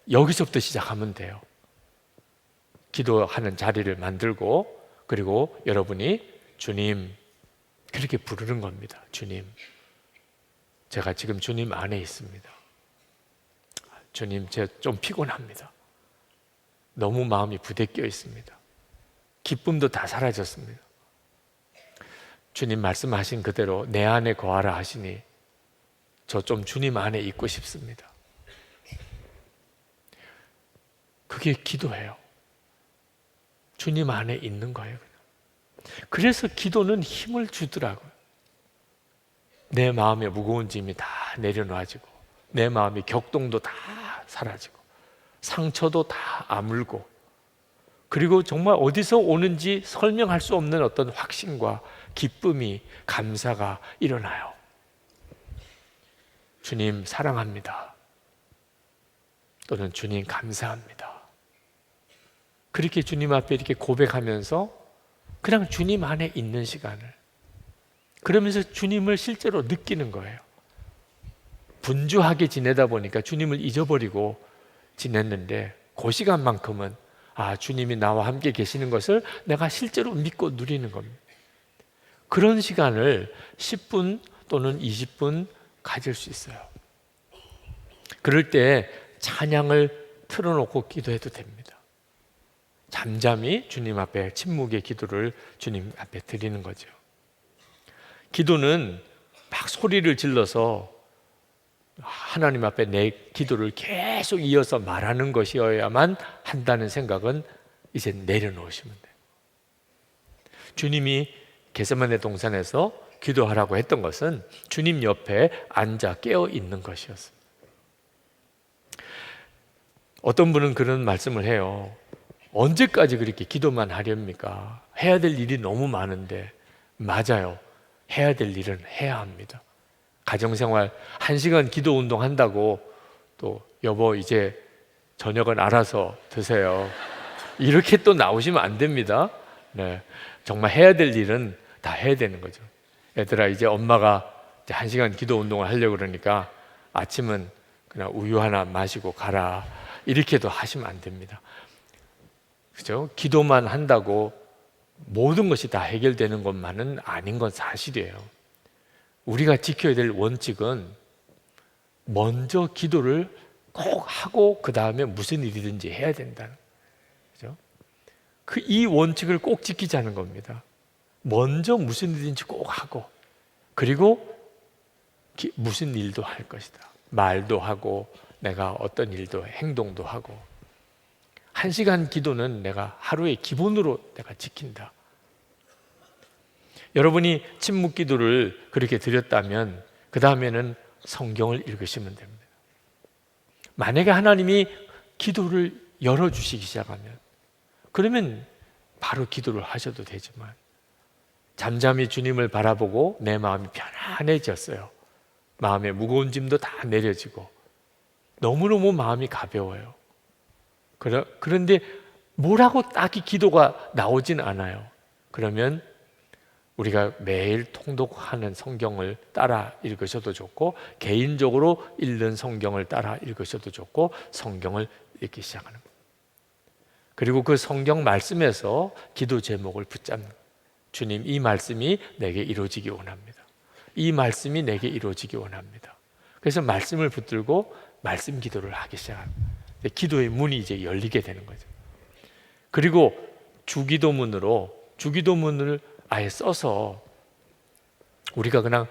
여기서부터 시작하면 돼요. 기도하는 자리를 만들고, 그리고 여러분이 주님, 그렇게 부르는 겁니다. 주님, 제가 지금 주님 안에 있습니다. 주님, 제가 좀 피곤합니다. 너무 마음이 부대껴 있습니다. 기쁨도 다 사라졌습니다. 주님 말씀하신 그대로 내 안에 거하라 하시니 저 좀 주님 안에 있고 싶습니다. 그게 기도예요. 주님 안에 있는 거예요. 그래서 기도는 힘을 주더라고요. 내 마음의 무거운 짐이 다 내려놔지고, 내 마음의 격동도 다 사라지고, 상처도 다 아물고, 그리고 정말 어디서 오는지 설명할 수 없는 어떤 확신과 기쁨이, 감사가 일어나요. 주님 사랑합니다. 또는 주님 감사합니다. 그렇게 주님 앞에 이렇게 고백하면서 그냥 주님 안에 있는 시간을, 그러면서 주님을 실제로 느끼는 거예요. 분주하게 지내다 보니까 주님을 잊어버리고 지냈는데 그 시간만큼은 주님이 나와 함께 계시는 것을 내가 실제로 믿고 누리는 겁니다. 그런 시간을 10분 또는 20분 가질 수 있어요. 그럴 때 찬양을 틀어놓고 기도해도 됩니다. 잠잠히 주님 앞에 침묵의 기도를 주님 앞에 드리는 거죠. 기도는 막 소리를 질러서 하나님 앞에 내 기도를 계속 이어서 말하는 것이어야만 한다는 생각은 이제 내려놓으시면 돼요. 주님이 겟세마네 동산에서 기도하라고 했던 것은 주님 옆에 앉아 깨어 있는 것이었습니다. 어떤 분은 그런 말씀을 해요. 언제까지 그렇게 기도만 하렵니까? 해야 될 일이 너무 많은데. 맞아요. 해야 될 일은 해야 합니다. 가정생활 1시간 기도 운동 한다고 또 여보 이제 저녁은 알아서 드세요, 이렇게 또 나오시면 안 됩니다. 네, 정말 해야 될 일은 다 해야 되는 거죠. 얘들아, 이제 엄마가 이제 1시간 기도 운동을 하려고 그러니까 아침은 그냥 우유 하나 마시고 가라, 이렇게도 하시면 안 됩니다. 그죠? 기도만 한다고 모든 것이 다 해결되는 것만은 아닌 건 사실이에요. 우리가 지켜야 될 원칙은 먼저 기도를 꼭 하고 그 다음에 무슨 일이든지 해야 된다는 거죠. 이 원칙을 꼭 지키자는 겁니다. 먼저 무슨 일이든지 꼭 하고 그리고 무슨 일도 할 것이다. 말도 하고 내가 어떤 일도 행동도 하고 1시간 기도는 내가 하루의 기본으로 내가 지킨다. 여러분이 침묵 기도를 그렇게 드렸다면 그 다음에는 성경을 읽으시면 됩니다. 만약에 하나님이 기도를 열어주시기 시작하면 그러면 바로 기도를 하셔도 되지만 잠잠히 주님을 바라보고 내 마음이 편안해졌어요. 마음의 무거운 짐도 다 내려지고 너무너무 마음이 가벼워요. 그런데 뭐라고 딱히 기도가 나오진 않아요. 그러면 우리가 매일 통독하는 성경을 따라 읽으셔도 좋고 개인적으로 읽는 성경을 따라 읽으셔도 좋고 성경을 읽기 시작하는 거예요. 그리고 그 성경 말씀에서 기도 제목을 붙잡는 거예요. 주님, 이 말씀이 내게 이루어지기 원합니다. 이 말씀이 내게 이루어지기 원합니다. 그래서 말씀을 붙들고 말씀 기도를 하기 시작합니다. 기도의 문이 이제 열리게 되는 거죠. 그리고 주기도문을 아예 써서 우리가 그냥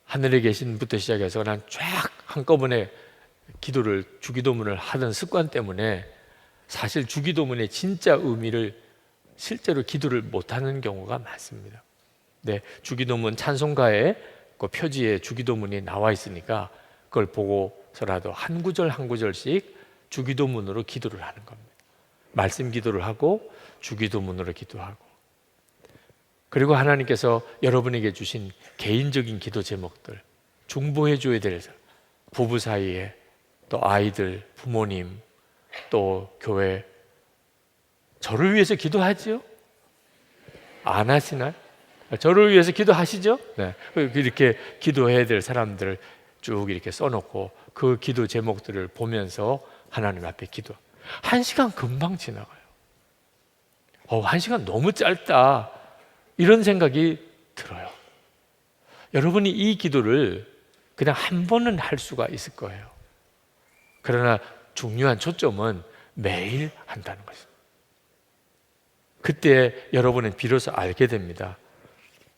하늘에 계신 분부터 시작해서 그냥 쫙 한꺼번에 주기도문을 하던 습관 때문에 사실 주기도문의 진짜 의미를 실제로 기도를 못하는 경우가 많습니다. 네, 주기도문 찬송가에 그 표지에 주기도문이 나와 있으니까 그걸 보고서라도 한 구절 한 구절씩 주기도문으로 기도를 하는 겁니다. 말씀 기도를 하고 주기도문으로 기도하고 그리고 하나님께서 여러분에게 주신 개인적인 기도 제목들 중보해 줘야 될 부부 사이에 또 아이들, 부모님 또 교회 저를 위해서 기도하지요? 안 하시나요? 저를 위해서 기도하시죠? 네. 이렇게 기도해야 될 사람들을 쭉 이렇게 써놓고 그 기도 제목들을 보면서 하나님 앞에 기도. 1시간 금방 지나가요. 1시간 너무 짧다. 이런 생각이 들어요. 여러분이 이 기도를 그냥 한 번은 할 수가 있을 거예요. 그러나 중요한 초점은 매일 한다는 것입니다. 그때 여러분은 비로소 알게 됩니다.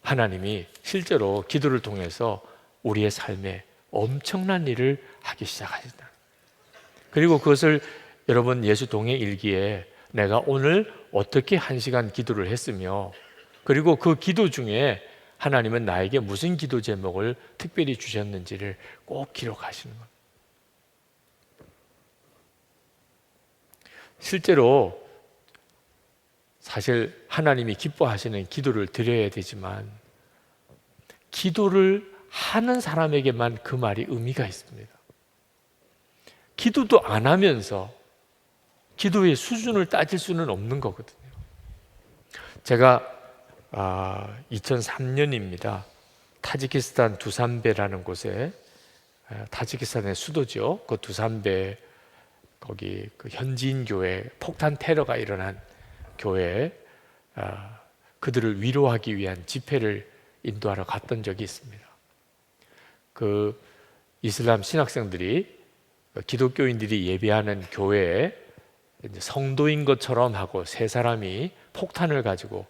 하나님이 실제로 기도를 통해서 우리의 삶에 엄청난 일을 하기 시작하신다. 그리고 그것을 여러분 예수 동행 일기에 내가 오늘 어떻게 1시간 기도를 했으며 그리고 그 기도 중에 하나님은 나에게 무슨 기도 제목을 특별히 주셨는지를 꼭 기록하시는 겁니다. 실제로 사실 하나님이 기뻐하시는 기도를 드려야 되지만 기도를 하는 사람에게만 그 말이 의미가 있습니다. 기도도 안 하면서 기도의 수준을 따질 수는 없는 거거든요. 제가 2003년입니다. 타지키스탄 두산베라는 곳에 타지키스탄의 수도죠. 그 두산베 거기 그 현지인 교회 폭탄 테러가 일어난 교회에 그들을 위로하기 위한 집회를 인도하러 갔던 적이 있습니다. 그 이슬람 신학생들이 기독교인들이 예배하는 교회에 성도인 것처럼 하고 3사람이 폭탄을 가지고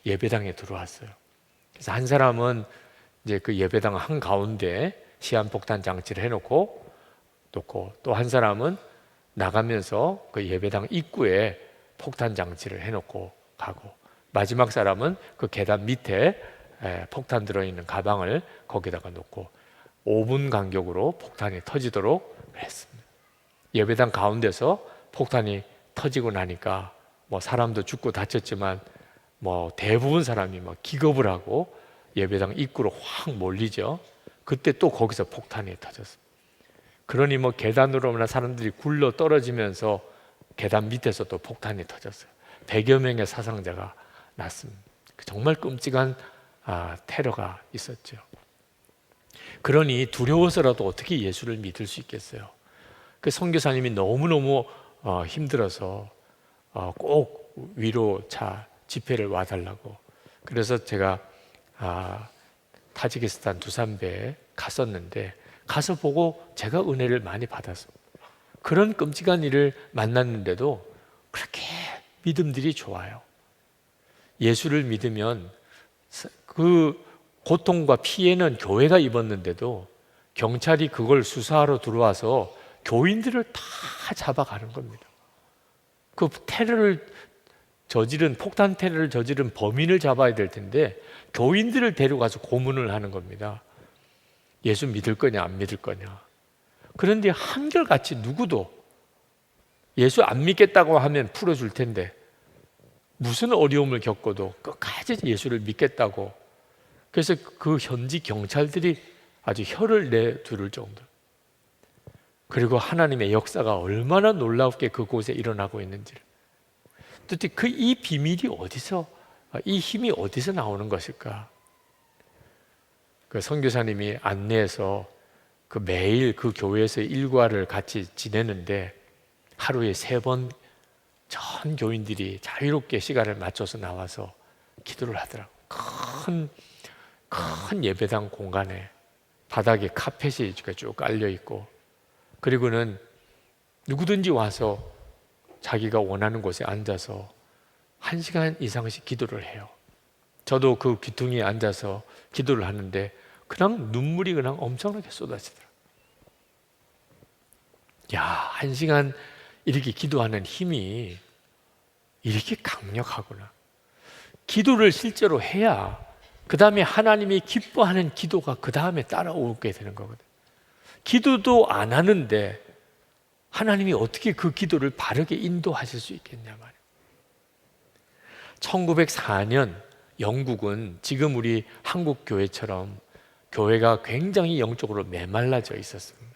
예배당에 들어왔어요. 그래서 한 사람은 이제 그 예배당 한 가운데 시한폭탄 장치를 해놓고 또 한 사람은 나가면서 그 예배당 입구에 폭탄 장치를 해놓고 가고 마지막 사람은 그 계단 밑에 폭탄 들어있는 가방을 거기다가 놓고 5분 간격으로 폭탄이 터지도록 했습니다. 예배당 가운데서 폭탄이 터지고 나니까 뭐 사람도 죽고 다쳤지만 뭐 대부분 사람이 막 기겁을 하고 예배당 입구로 확 몰리죠. 그때 또 거기서 폭탄이 터졌습니다. 그러니 뭐 계단으로나 사람들이 굴러 떨어지면서 계단 밑에서 또 폭탄이 터졌어요. 100여 명의 사상자가 났습니다. 정말 끔찍한 테러가 있었죠. 그러니 두려워서라도 어떻게 예수를 믿을 수 있겠어요? 그 선교사님이 너무너무 힘들어서 꼭 위로차 집회를 와달라고. 그래서 제가 타지키스탄 두산베에 갔었는데 가서 보고 제가 은혜를 많이 받았습니다. 그런 끔찍한 일을 만났는데도 그렇게 믿음들이 좋아요. 예수를 믿으면 그 고통과 피해는 교회가 입었는데도 경찰이 그걸 수사하러 들어와서 교인들을 다 잡아가는 겁니다. 그 폭탄 테러를 저지른 범인을 잡아야 될 텐데 교인들을 데려가서 고문을 하는 겁니다. 예수 믿을 거냐 안 믿을 거냐. 그런데 한결같이 누구도 예수 안 믿겠다고 하면 풀어줄 텐데 무슨 어려움을 겪어도 끝까지 예수를 믿겠다고. 그래서 그 현지 경찰들이 아주 혀를 내두를 정도. 그리고 하나님의 역사가 얼마나 놀랍게 그곳에 일어나고 있는지를. 도대체 이 비밀이 어디서, 이 힘이 어디서 나오는 것일까? 그 선교사님이 안내해서 그 매일 그 교회에서 일과를 같이 지내는데 하루에 3번 전 교인들이 자유롭게 시간을 맞춰서 나와서 기도를 하더라고. 큰 예배당 공간에 바닥에 카펫이 쭉 깔려 있고, 그리고는 누구든지 와서 자기가 원하는 곳에 앉아서 1시간 이상씩 기도를 해요. 저도 그 귀퉁이에 앉아서 기도를 하는데 그냥 눈물이 그냥 엄청나게 쏟아지더라고요. 야, 1시간 이렇게 기도하는 힘이 이렇게 강력하구나. 기도를 실제로 해야 그 다음에 하나님이 기뻐하는 기도가 그 다음에 따라오게 되는 거거든요. 기도도 안 하는데 하나님이 어떻게 그 기도를 바르게 인도하실 수 있겠냐 말이에요. 1904년 영국은 지금 우리 한국 교회처럼 교회가 굉장히 영적으로 메말라져 있었습니다.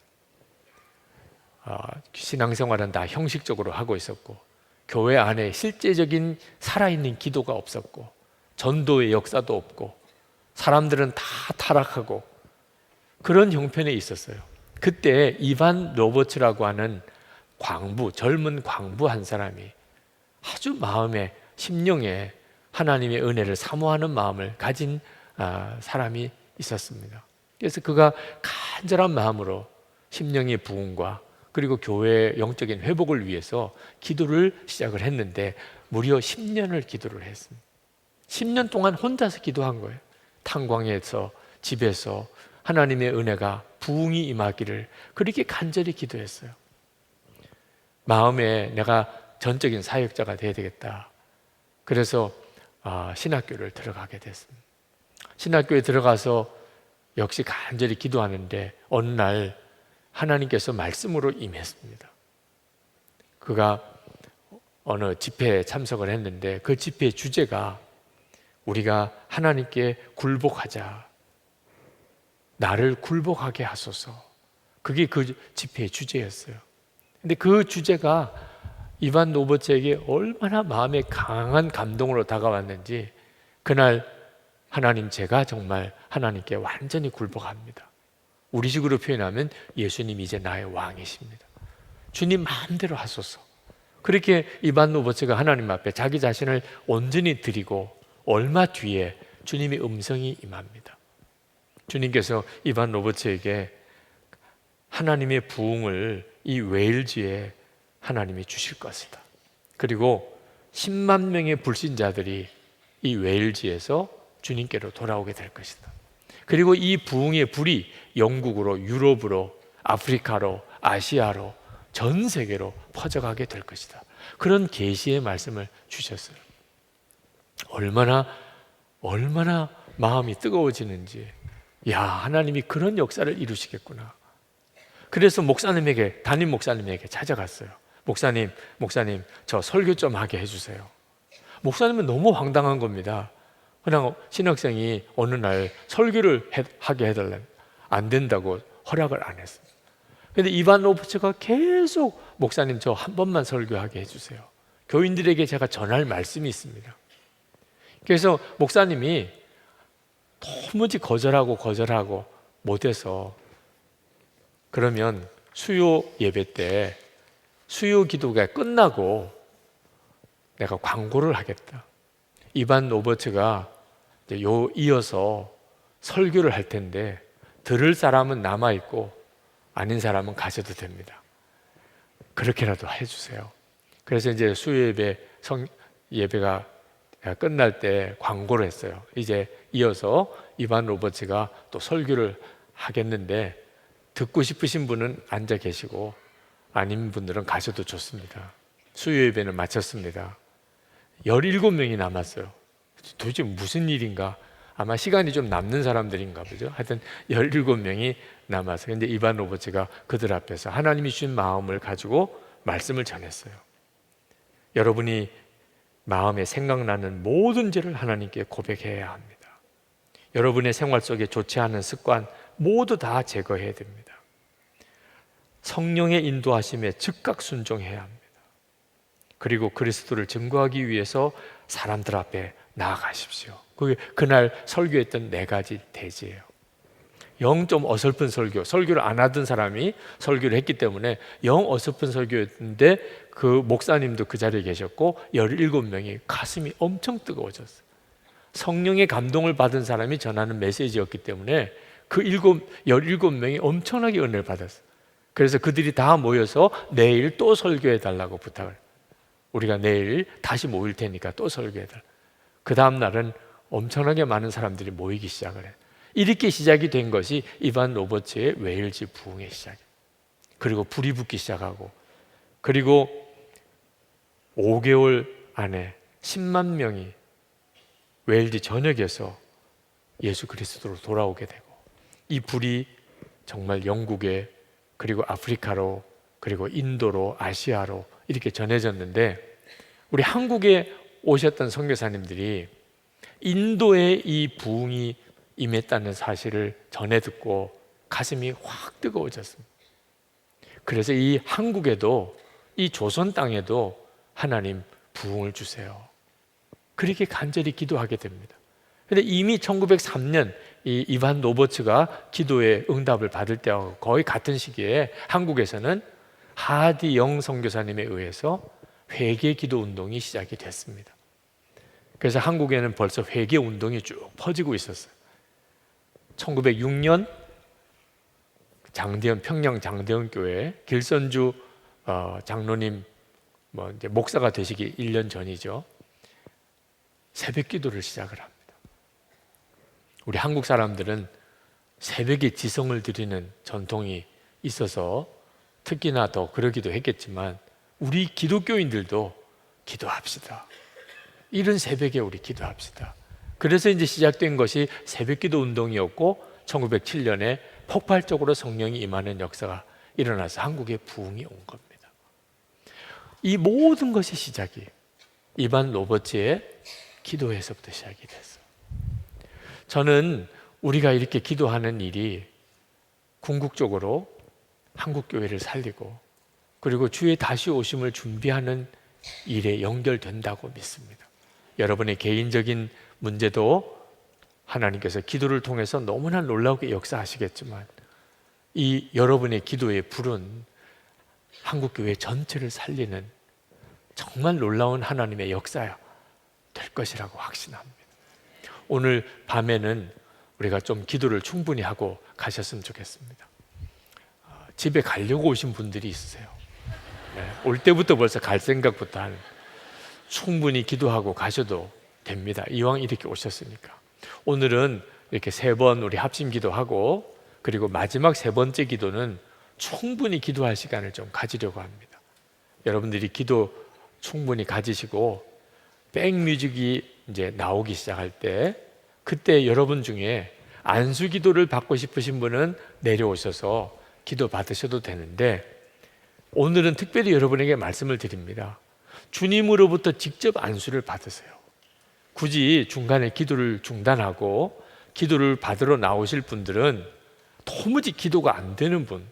신앙생활은 다 형식적으로 하고 있었고 교회 안에 실제적인 살아있는 기도가 없었고 전도의 역사도 없고 사람들은 다 타락하고 그런 형편에 있었어요. 그때 이반 로버츠라고 하는 젊은 광부 한 사람이 아주 마음에 심령에 하나님의 은혜를 사모하는 마음을 가진 사람이 있었습니다. 그래서 그가 간절한 마음으로 심령의 부흥과 그리고 교회의 영적인 회복을 위해서 기도를 시작을 했는데 무려 10년을 기도를 했습니다. 10년 동안 혼자서 기도한 거예요. 탄광에서 집에서 하나님의 은혜가 부흥이 임하기를 그렇게 간절히 기도했어요. 마음에 내가 전적인 사역자가 되어야 되겠다. 그래서 신학교를 들어가게 됐습니다. 신학교에 들어가서 역시 간절히 기도하는데 어느 날 하나님께서 말씀으로 임했습니다. 그가 어느 집회에 참석을 했는데 그 집회의 주제가 우리가 하나님께 굴복하자. 나를 굴복하게 하소서. 그게 그 집회의 주제였어요. 근데 그 주제가 이반 로버츠에게 얼마나 마음에 강한 감동으로 다가왔는지 그날 하나님 제가 정말 하나님께 완전히 굴복합니다. 우리 식으로 표현하면 예수님 이제 나의 왕이십니다. 주님 마음대로 하소서. 그렇게 이반 로버츠가 하나님 앞에 자기 자신을 온전히 드리고 얼마 뒤에 주님의 음성이 임합니다. 주님께서 이반 로버츠에게 하나님의 부흥을 이 웨일즈에 하나님이 주실 것이다. 그리고 10만 명의 불신자들이 이 웨일즈에서 주님께로 돌아오게 될 것이다. 그리고 이 부흥의 불이 영국으로, 유럽으로, 아프리카로, 아시아로, 전 세계로 퍼져가게 될 것이다. 그런 계시의 말씀을 주셨어요. 얼마나 마음이 뜨거워지는지, 야, 하나님이 그런 역사를 이루시겠구나. 그래서 담임 목사님에게 찾아갔어요. 목사님, 저 설교 좀 하게 해주세요. 목사님은 너무 황당한 겁니다. 그냥 신학생이 어느 날 설교를 하게 해달라면 안 된다고 허락을 안 했어요. 그런데 이반 로버츠가 계속 목사님 저 한 번만 설교하게 해주세요. 교인들에게 제가 전할 말씀이 있습니다. 그래서 목사님이 도무지 거절하고 못해서 그러면 수요 예배 때 수요 기도가 끝나고 내가 광고를 하겠다. 이반 로버츠가 이어서 설교를 할 텐데 들을 사람은 남아있고 아닌 사람은 가셔도 됩니다. 그렇게라도 해주세요. 그래서 이제 수요 예배가 끝날 때 광고를 했어요. 이제 이어서 이반 로버츠가 또 설교를 하겠는데 듣고 싶으신 분은 앉아 계시고 아닌 분들은 가셔도 좋습니다. 수요 예배는 마쳤습니다. 17명이 남았어요. 도대체 무슨 일인가? 아마 시간이 좀 남는 사람들인가 보죠. 하여튼 17명이 남아서 근데 이반 로버츠가 그들 앞에서 하나님이 주신 마음을 가지고 말씀을 전했어요. 여러분이 마음에 생각나는 모든 죄를 하나님께 고백해야 합니다. 여러분의 생활 속에 좋지 않은 습관 모두 다 제거해야 됩니다. 성령의 인도하심에 즉각 순종해야 합니다. 그리고 그리스도를 증거하기 위해서 사람들 앞에 나아가십시오. 그게 그날 설교했던 4가지 대지예요. 영 좀 어설픈 설교를 안 하던 사람이 설교를 했기 때문에 영 어설픈 설교였는데 그 목사님도 그 자리에 계셨고 17명이 가슴이 엄청 뜨거워졌어요. 성령의 감동을 받은 사람이 전하는 메시지였기 때문에 그 17명이 엄청나게 은혜를 받았어요. 그래서 그들이 다 모여서 내일 또 설교해 달라고 부탁을. 우리가 내일 다시 모일 테니까 또 설교해 달라. 그 다음 날은 엄청나게 많은 사람들이 모이기 시작을 해요. 이렇게 시작이 된 것이 이반 로버츠의 웨일즈 부흥의 시작이에요. 그리고 불이 붙기 시작하고, 그리고 5개월 안에 10만 명이 웨일즈 전역에서 예수 그리스도로 돌아오게 되고, 이 불이 정말 영국에, 그리고 아프리카로, 그리고 인도로, 아시아로 이렇게 전해졌는데, 우리 한국에 오셨던 선교사님들이 인도에 이 부흥이 임했다는 사실을 전해 듣고 가슴이 확 뜨거워졌습니다. 그래서 이 한국에도, 이 조선 땅에도 하나님 부흥을 주세요. 그렇게 간절히 기도하게 됩니다. 그런데 이미 1903년 이 이반 로버츠가 기도의 응답을 받을 때와 거의 같은 시기에 한국에서는 하디 영 선교사님에 의해서 회개 기도 운동이 시작이 됐습니다. 그래서 한국에는 벌써 회개 운동이 쭉 퍼지고 있었어요. 1906년 장대현, 평양 장대현 교회 길선주 장로님 이제 목사가 되시기 1년 전이죠. 새벽 기도를 시작을 합니다. 우리 한국 사람들은 새벽에 지성을 드리는 전통이 있어서 특히나 더 그러기도 했겠지만, 우리 기독교인들도 기도합시다. 이른 새벽에 우리 기도합시다. 그래서 이제 시작된 것이 새벽기도 운동이었고, 1907년에 폭발적으로 성령이 임하는 역사가 일어나서 한국에 부흥이 온 겁니다. 이 모든 것이 시작이 이반 로버츠의 기도에서부터 시작이 됐어요. 저는 우리가 이렇게 기도하는 일이 궁극적으로 한국 교회를 살리고, 그리고 주의 다시 오심을 준비하는 일에 연결된다고 믿습니다. 여러분의 개인적인 문제도 하나님께서 기도를 통해서 너무나 놀라우게 역사하시겠지만, 이 여러분의 기도의 불은 한국교회 전체를 살리는 정말 놀라운 하나님의 역사야 될 것이라고 확신합니다. 오늘 밤에는 우리가 좀 기도를 충분히 하고 가셨으면 좋겠습니다. 집에 가려고 오신 분들이 있으세요. 올 때부터 벌써 갈 생각부터 하는, 충분히 기도하고 가셔도 됩니다. 이왕 이렇게 오셨으니까. 오늘은 이렇게 3번 우리 합심 기도하고, 그리고 마지막 3번째 기도는 충분히 기도할 시간을 좀 가지려고 합니다. 여러분들이 기도 충분히 가지시고 백뮤직이 이제 나오기 시작할 때, 그때 여러분 중에 안수 기도를 받고 싶으신 분은 내려오셔서 기도 받으셔도 되는데, 오늘은 특별히 여러분에게 말씀을 드립니다. 주님으로부터 직접 안수를 받으세요. 굳이 중간에 기도를 중단하고 기도를 받으러 나오실 분들은, 도무지 기도가 안 되는 분,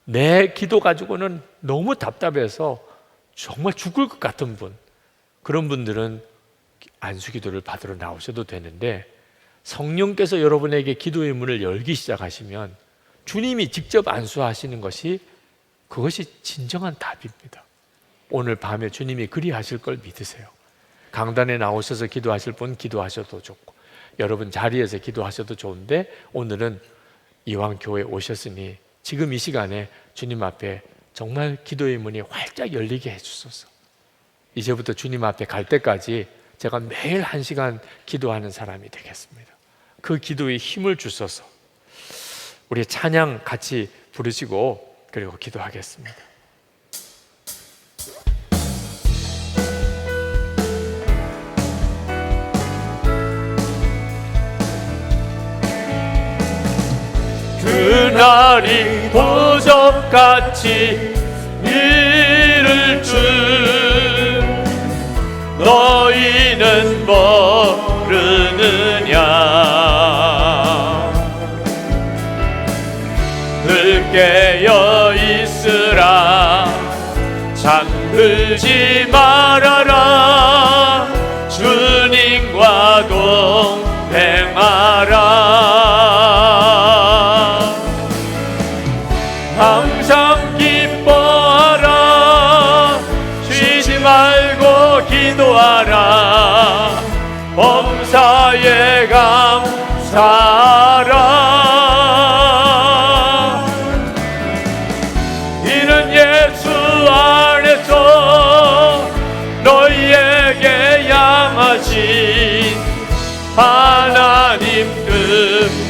내 기도 가지고는 너무 답답해서 정말 죽을 것 같은 분, 그런 분들은 안수 기도를 받으러 나오셔도 되는데, 성령께서 여러분에게 기도의 문을 열기 시작하시면 주님이 직접 안수하시는 것이, 그것이 진정한 답입니다. 오늘 밤에 주님이 그리하실 걸 믿으세요. 강단에 나오셔서 기도하실 분 기도하셔도 좋고, 여러분 자리에서 기도하셔도 좋은데, 오늘은 이왕 교회에 오셨으니 지금 이 시간에 주님 앞에 정말 기도의 문이 활짝 열리게 해주소서. 이제부터 주님 앞에 갈 때까지 제가 매일 1시간 기도하는 사람이 되겠습니다. 그 기도에 힘을 주소서. 우리 찬양 같이 부르시고 그리고 기도하겠습니다. 그날이 도적같이 이를 줄 너희는 모르느냐. 늘 깨어 있으라 잠들지 말아라 주님과 동행하라. 항상 기뻐하라 쉬지 말고 기도하라 범사에 감사하라. 이는 예수 안에서 너희에게 향하신 하나님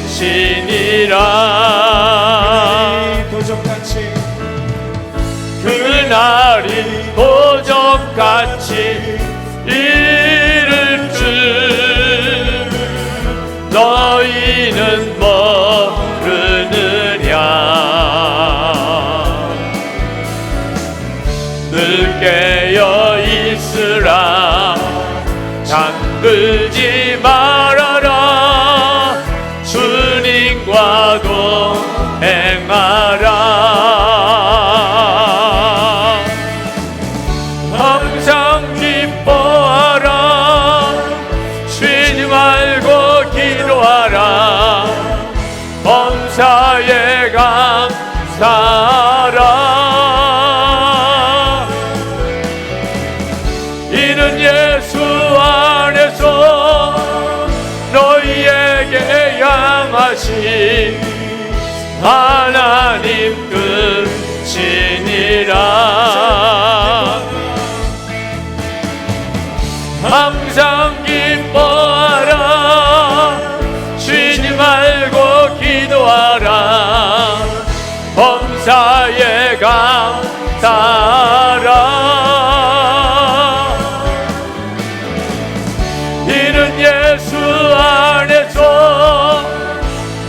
뜻이니라. 그날이 도적같이 이를 줄 너희는 모르느냐. 늘 깨어 있으라 잠들지 말아라 주님과 동행하라. 항상 기뻐하라 쉬지 말고 기도하라 범사에 감사하라. 이는 예수 안에서 너희에게 향하신 하나님 뜻이니라. 항상 기뻐하라 쉬지 말고 기도하라 범사에 감사하라. 이는 예수 안에서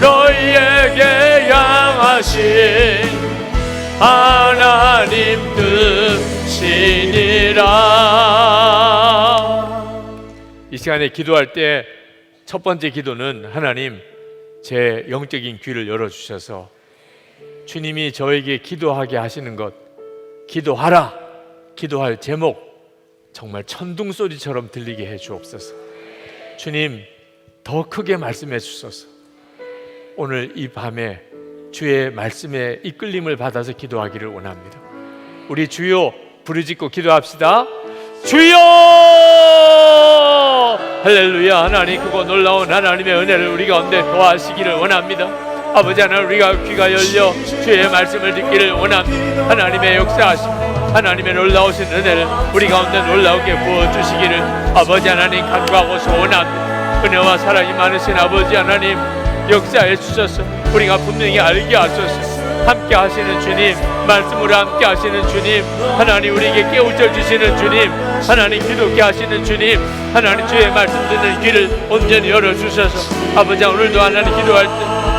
너희에게 향하신 하나님 뜻이니라. 이 시간에 기도할 때 첫 번째 기도는 하나님 제 영적인 귀를 열어주셔서 주님이 저에게 기도하게 하시는 것, 기도하라, 기도할 제목 정말 천둥소리처럼 들리게 해 주옵소서. 주님 더 크게 말씀해 주소서. 오늘 이 밤에 주의 말씀에 이끌림을 받아서 기도하기를 원합니다. 우리 주여 부르짖고 기도합시다. 주여! 할렐루야. 하나님 크고 놀라운 하나님의 은혜를 우리 가운데 도와주시기를 원합니다. 아버지 하나님 우리가 귀가 열려 주의 말씀을 듣기를 원합니다. 하나님의 역사하심 하나님의 놀라우신 은혜를 우리 가운데 놀라우게 부어주시기를 아버지 하나님 간구하고 소원합니다. 은혜와 사랑이 많으신 아버지 하나님 역사해 주셔서 우리가 분명히 알게 하소서. 함께 하시는 주님, 말씀으로 함께 하시는 주님, 하나님 우리에게 깨우쳐 주시는 주님, 하나님 기도케 하시는 주님, 하나님 주의 말씀 듣는 귀를 온전히 열어주셔서 아버지 오늘도 하나님 기도할 때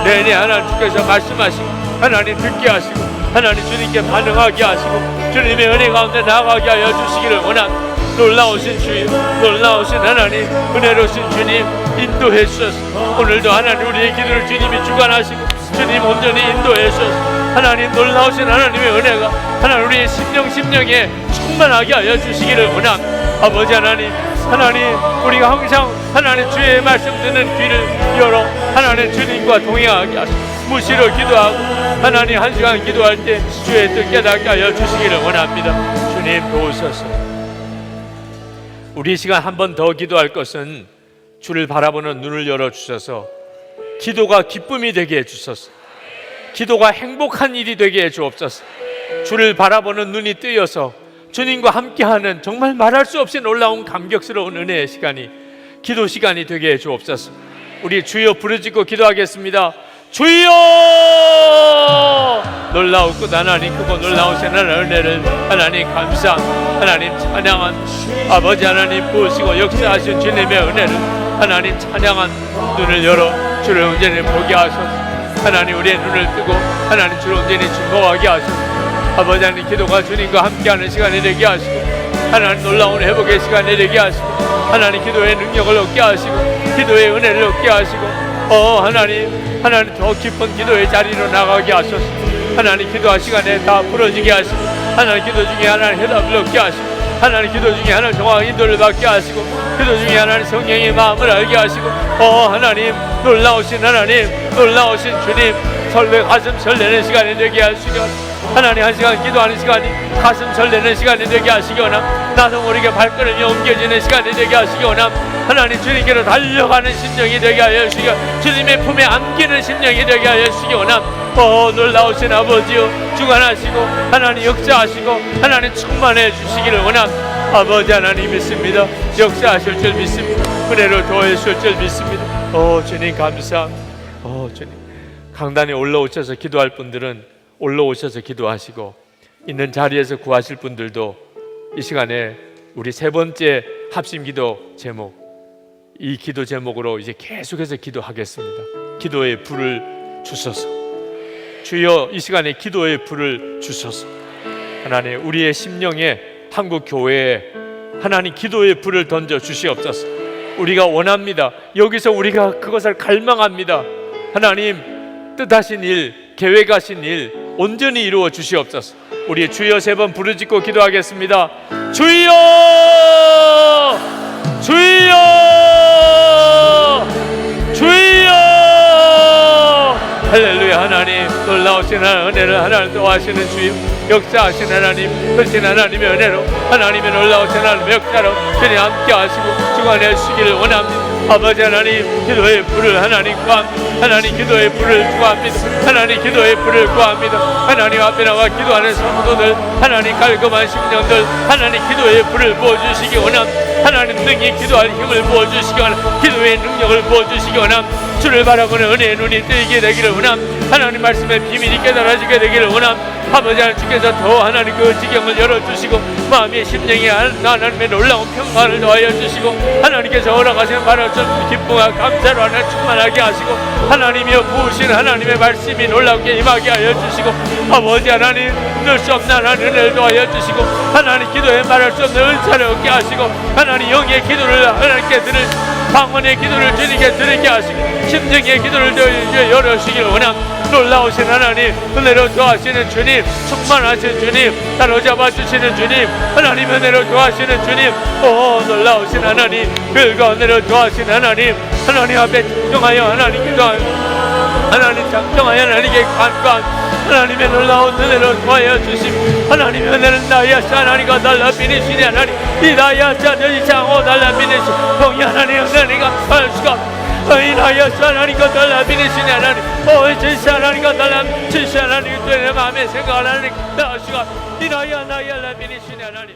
내내 하나님 주께서 말씀하시고 하나님 듣게 하시고 하나님 주님께 반응하게 하시고 주님의 은혜 가운데 나아가게 하여 주시기를 원합니다. 놀라우신 주님, 놀라우신 하나님, 은혜로우신 주님 인도해 주셔서 오늘도 하나님 우리의 기도를 주님이 주관하시고 주님 온전히 인도해 주셔서 하나님 놀라우신 하나님의 은혜가 하나님 우리의 심령에 충만하게 하여 주시기를 원합니다. 아버지 하나님, 하나님 우리가 항상 하나님 주의 말씀 듣는 귀를 열어 하나님 주님과 동행하게 하시고 무시로 기도하고 하나님 한 시간 기도할 때 주의 뜻 깨닫게 하여 주시기를 원합니다. 주님 도우소서. 우리 시간 한 번 더 기도할 것은 주를 바라보는 눈을 열어주셔서 기도가 기쁨이 되게 해주소서. 기도가 행복한 일이 되게 해주옵소서. 주를 바라보는 눈이 뜨여서 주님과 함께하는 정말 말할 수 없이 놀라운 감격스러운 은혜의 시간이 기도 시간이 되게 해주옵소서. 우리 주여 부르짖고 기도하겠습니다. 주여! 놀라우고 하나님 크고 놀라우신 하나님 은혜를 하나님 감사 하나님 찬양한 아버지 하나님 부으시고 역사하신 주님의 은혜를 하나님 찬양한 눈을 열어 주를 온전히 보게 하소서. 하나님 우리의 눈을 뜨고 하나님 주를 온전히 증거하게 하소서. 아버지 하나님 기도가 주님과 함께하는 시간이 되게 하시고 하나님 놀라운 회복의 시간이 되게 하시고 하나님 기도의 능력을 얻게 하시고 기도의 은혜를 얻게 하시고 하나님 더 깊은 기도의 자리로 나가게 하소서. 하나님 기도할 시간에 다 풀어지게 하시고 하나님 기도 중에 하나님 해답을 얻게 하시고 하나님 기도 중에 하나님 정확한 인도를 받게 하시고 기도 중에 하나님 성령의 마음을 알게 하시고 하나님 놀라우신 주님 가슴 설레는 시간이 되게 하시고 하나님 한 시간 기도하는 시간이 가슴 설레는 시간이 되게 하시거나 나도 모르게 발걸음이 옮겨지는 시간이 되게 하시거나 하나님 주님께로 달려가는 심령이 되게 하여 주시고 주님의 품에 안기는 심령이 되게 하여 주시거나 놀라우신 아버지여 주관하시고 하나님 역사하시고 하나님 충만해 주시기를 원함. 아버지 하나님 믿습니다. 역사하실 줄 믿습니다. 은혜로 더해 주실 줄 믿습니다. 주님 감사. 주님 강단에 올라오셔서 기도할 분들은 올라오셔서 기도하시고 있는 자리에서 구하실 분들도 이 시간에 우리 세 번째 합심 기도 제목, 이 기도 제목으로 이제 계속해서 기도하겠습니다. 기도의 불을 주소서. 주여 이 시간에 기도의 불을 주소서. 하나님 우리의 심령에 한국 교회에 하나님 기도의 불을 던져 주시옵소서. 우리가 원합니다. 여기서 우리가 그것을 갈망합니다. 하나님 뜻하신 일, 계획하신 일 온전히 이루어 주시옵소서. 우리 주여 세 번 부르짖고 기도하겠습니다. 주여! 주여! 주여! 할렐루야. 하나님 놀라우신 은혜를 하나님 도와주시는 주님 역사하신 하나님 크신 하나님의 은혜로 하나님의 놀라우신 하나님의 역사로 주님 함께 하시고 주관해 주시기를 원합니다. 아버지 하나님 기도의 불을 하나님 구합니다. 하나님 기도의 불을 구합니다. 하나님 기도의 불을 구합니다. 하나님 앞에 나와 기도하는 성도들 하나님 깔끔한 심령들 하나님 기도의 불을 부어주시기 원합니다. 하나님 능히 기도할 힘을 부어주시기 원합니다. 기도의 능력을 부어주시기 원합니다. 주를 바라보는 은혜의 눈이 뜨이게 되기를 원합니다. 하나님 말씀의 비밀이 깨달아지게 되기를 원합니다. 아버지 하나님께서 더 하나님 그 지경을 열어주시고 마음의 심령에 하나님의 놀라운 평강을 더하여 주시고 하나님께서 허락하시는 바라던 기쁨과 감사로 하나님 충만하게 하시고 하나님이여 부으신 하나님의 말씀이 놀랍게 임하게 하여 주시고 아버지 하나님 늘 수 없는 하나님 은혜를 더하여 주시고 하나님 기도에 말할 수 없는 은사를 얻게 하시고 하나님 영의 기도를 하나님께 들을 방언의 기도를 주님께 드리게 하시고 심정의 기도를 열어주시길 원합니다. 놀라우신 하나님 은혜로 도와주시는 주님 충만하신 주님 따로잡아 주시는 주님 하나님 은혜로 도와주시는 주님 놀라우신 하나님 별과 은혜로 도와주시는 하나님 하나님 앞에 정정하여 하나님 기도하여 하나님 작정하여 하나님께 간구한 하나님의 놀라운 은혜로 도와여 주심 하나님의 은혜는 나야샤 하나님과 달라비니시니 하나님 이 나야샤 너희 장호 달라비니시 동이 하나님 은혜가 할 수가 이나야샤 하나님과 달라비니시니 하나님 진짜 하나님과 달라비니시 하나님 내 마음에 생각 하나님 할 수가 이나야 나야 라비니시니 하나님